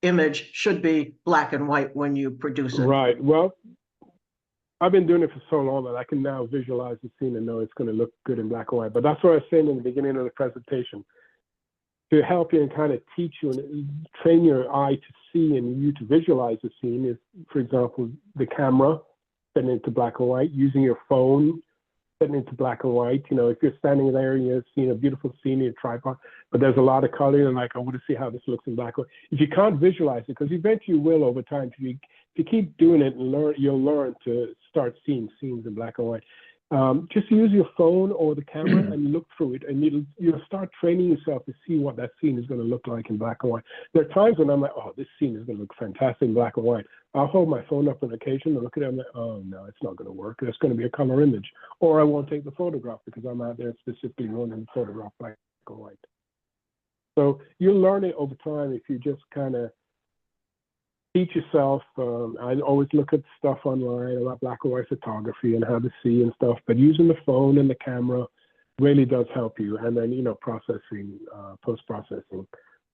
image should be black and white when you produce it? Right. Well, I've been doing it for so long that I can now visualize the scene and know it's going to look good in black and white. But that's what I was saying in the beginning of the presentation. To help you and kind of teach you and train your eye to see and you to visualize the scene is, for example, the camera setting into black and white, using your phone setting into black and white. If you're standing there and you're seeing a beautiful scene in a tripod, but there's a lot of color, and like, I want to see how this looks in black and white. If you can't visualize it, because eventually you will over time, if you keep doing it and you'll learn to start seeing scenes in black and white. Just use your phone or the camera and look through it, and you'll start training yourself to see what that scene is going to look like in black and white. There are times when I'm like, oh, this scene is going to look fantastic in black and white. I'll hold my phone up on occasion and look at it, and I'm like, oh no, it's not going to work. It's going to be a color image, or I won't take the photograph because I'm out there specifically wanting to photograph black and white. So you'll learn it over time if you just kind of teach yourself. I always look at stuff online about black and white photography and how to see and stuff, but using the phone and the camera really does help you. And then, processing, post-processing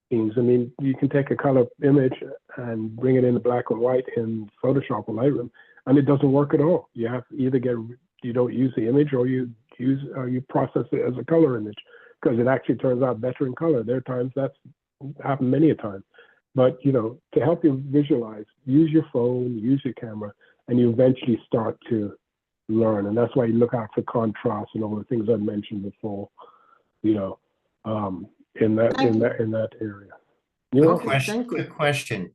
scenes. I mean, you can take a color image and bring it into black and white in Photoshop or Lightroom, and it doesn't work at all. You have to either you don't use the image, or you process it as a color image, because it actually turns out better in color. There are times that's happened many a time. But, to help you visualize, use your phone, use your camera, and you eventually start to learn. And that's why you look out for contrast and all the things I mentioned before, in that area. Quick question.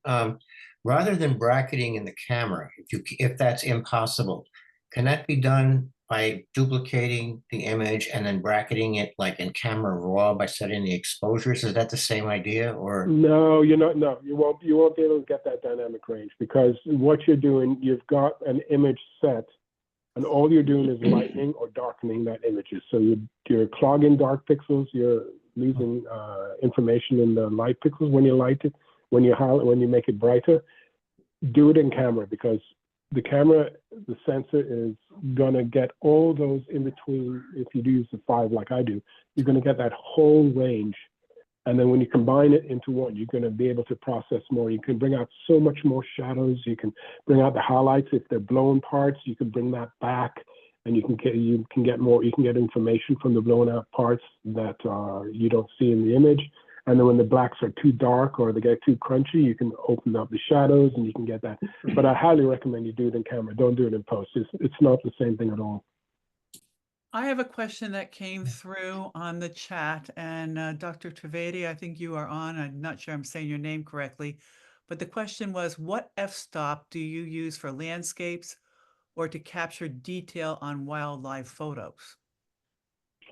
Rather than bracketing in the camera, if that's impossible, can that be done by duplicating the image and then bracketing it like in camera raw by setting the exposures? Is that the same idea, or? No, you're not. No, you won't be able to get that dynamic range, because what you're doing, you've got an image set, and all you're doing is lightening or darkening that images. So you're clogging dark pixels. You're losing information in the light pixels when you light it. When you make it brighter, do it in camera, because the camera, the sensor is gonna get all those in between. If you do use the 5 like I do, you're gonna get that whole range. And then when you combine it into one, you're going to be able to process more. You can bring out so much more shadows. You can bring out the highlights. If they're blown parts, you can bring that back, and you can get more. You can get information from the blown out parts that you don't see in the image. And then when the blacks are too dark or they get too crunchy, you can open up the shadows and you can get that. But I highly recommend you do it in camera. Don't do it in post. It's not the same thing at all. I have a question that came through on the chat, and Dr. Trivedi, I think you are on. I'm not sure I'm saying your name correctly, but the question was, what f-stop do you use for landscapes or to capture detail on wildlife photos?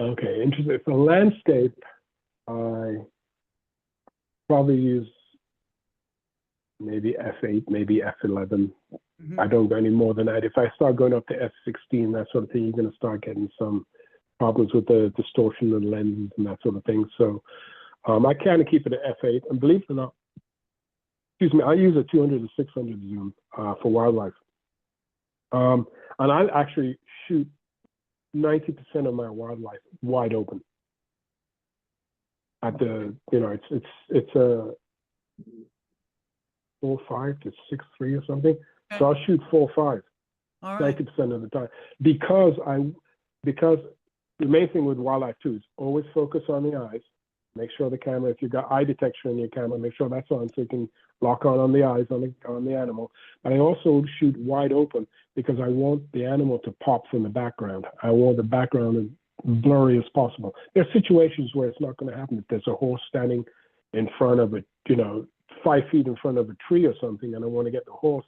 Okay, interesting. For landscape, I probably use maybe F8, maybe F11. I don't go any more than that. If I start going up to F16, that sort of thing, you're going to start getting some problems with the distortion of the lenses and that sort of thing. So I kind of keep it at F8. And believe it or not, excuse me, I use a 200 to 600 zoom for wildlife. And I actually shoot 90% of my wildlife wide open. At the, you know, it's a 4.5 to 6.3 or something. So I'll shoot 4.5 All right. 90% of the time, because the main thing with wildlife too is always focus on the eyes. Make sure the camera, if you've got eye detection in your camera, make sure that's on so you can lock on the eyes on the animal. But I also shoot wide open because I want the animal to pop from the background. I want the background as blurry as possible. There are situations where it's not going to happen. If there's a horse standing in front of it, 5 feet in front of a tree or something, and I want to get the horse,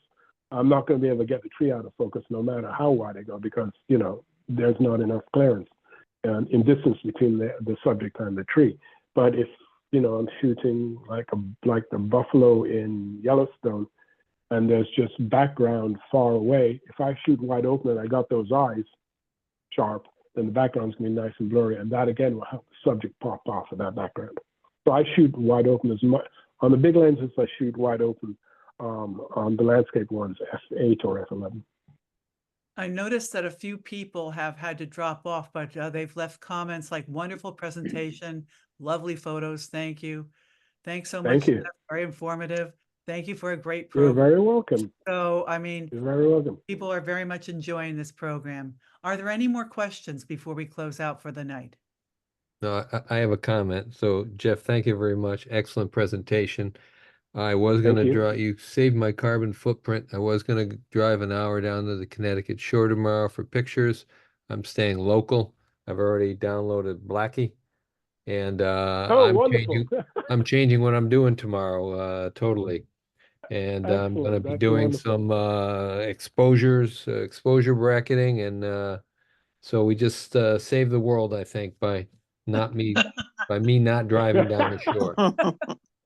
I'm not going to be able to get the tree out of focus no matter how wide I go, because, there's not enough clearance in distance between the subject and the tree. But if, I'm shooting like the buffalo in Yellowstone and there's just background far away, if I shoot wide open and I got those eyes sharp, then the background's going to be nice and blurry. And that, again, will help the subject pop off of that background. So I shoot wide open as much. On the big lenses, I shoot wide open. On the landscape ones, F8 or F11. I noticed that a few people have had to drop off, but they've left comments like wonderful presentation, lovely photos. Thank you. Thanks so much. Thank you. That's very informative. Thank you for a great You're program. very welcome. So, I mean, You're very welcome. people are very much enjoying this program. Are there any more questions before we close out for the night? No, I have a comment. So, Geoff, thank you very much. Excellent presentation. I was going to drive, you saved my carbon footprint. I was going to drive an hour down to the Connecticut Shore tomorrow for pictures. I'm staying local. I've already downloaded Blackie, and I'm changing what I'm doing tomorrow, totally. And I'm going to be doing some exposure bracketing, and so we just saved the world, I think, by me not driving down the shore.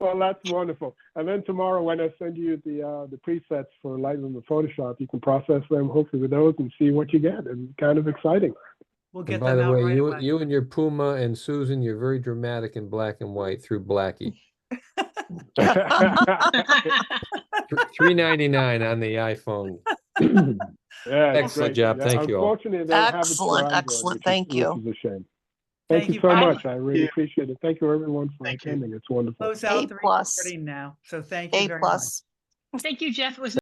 Well, that's wonderful. And then tomorrow, when I send you the presets for Lightroom and Photoshop, you can process them hopefully with those and see what you get. And kind of exciting. We'll get By them the out way, right you away. you and your Puma and Susan, you're very dramatic in black and white through Blackie. $3.99 on the iPhone. Yeah, excellent job. Yeah, thank you all. Unfortunately, they have it for Android, Excellent. Thank which you. is a shame. Thank you so much. I really appreciate it. Thank you, everyone, for attending. It's wonderful. Close out A the plus. recording now. So thank you A very much. plus. Thank you, Geoff. It was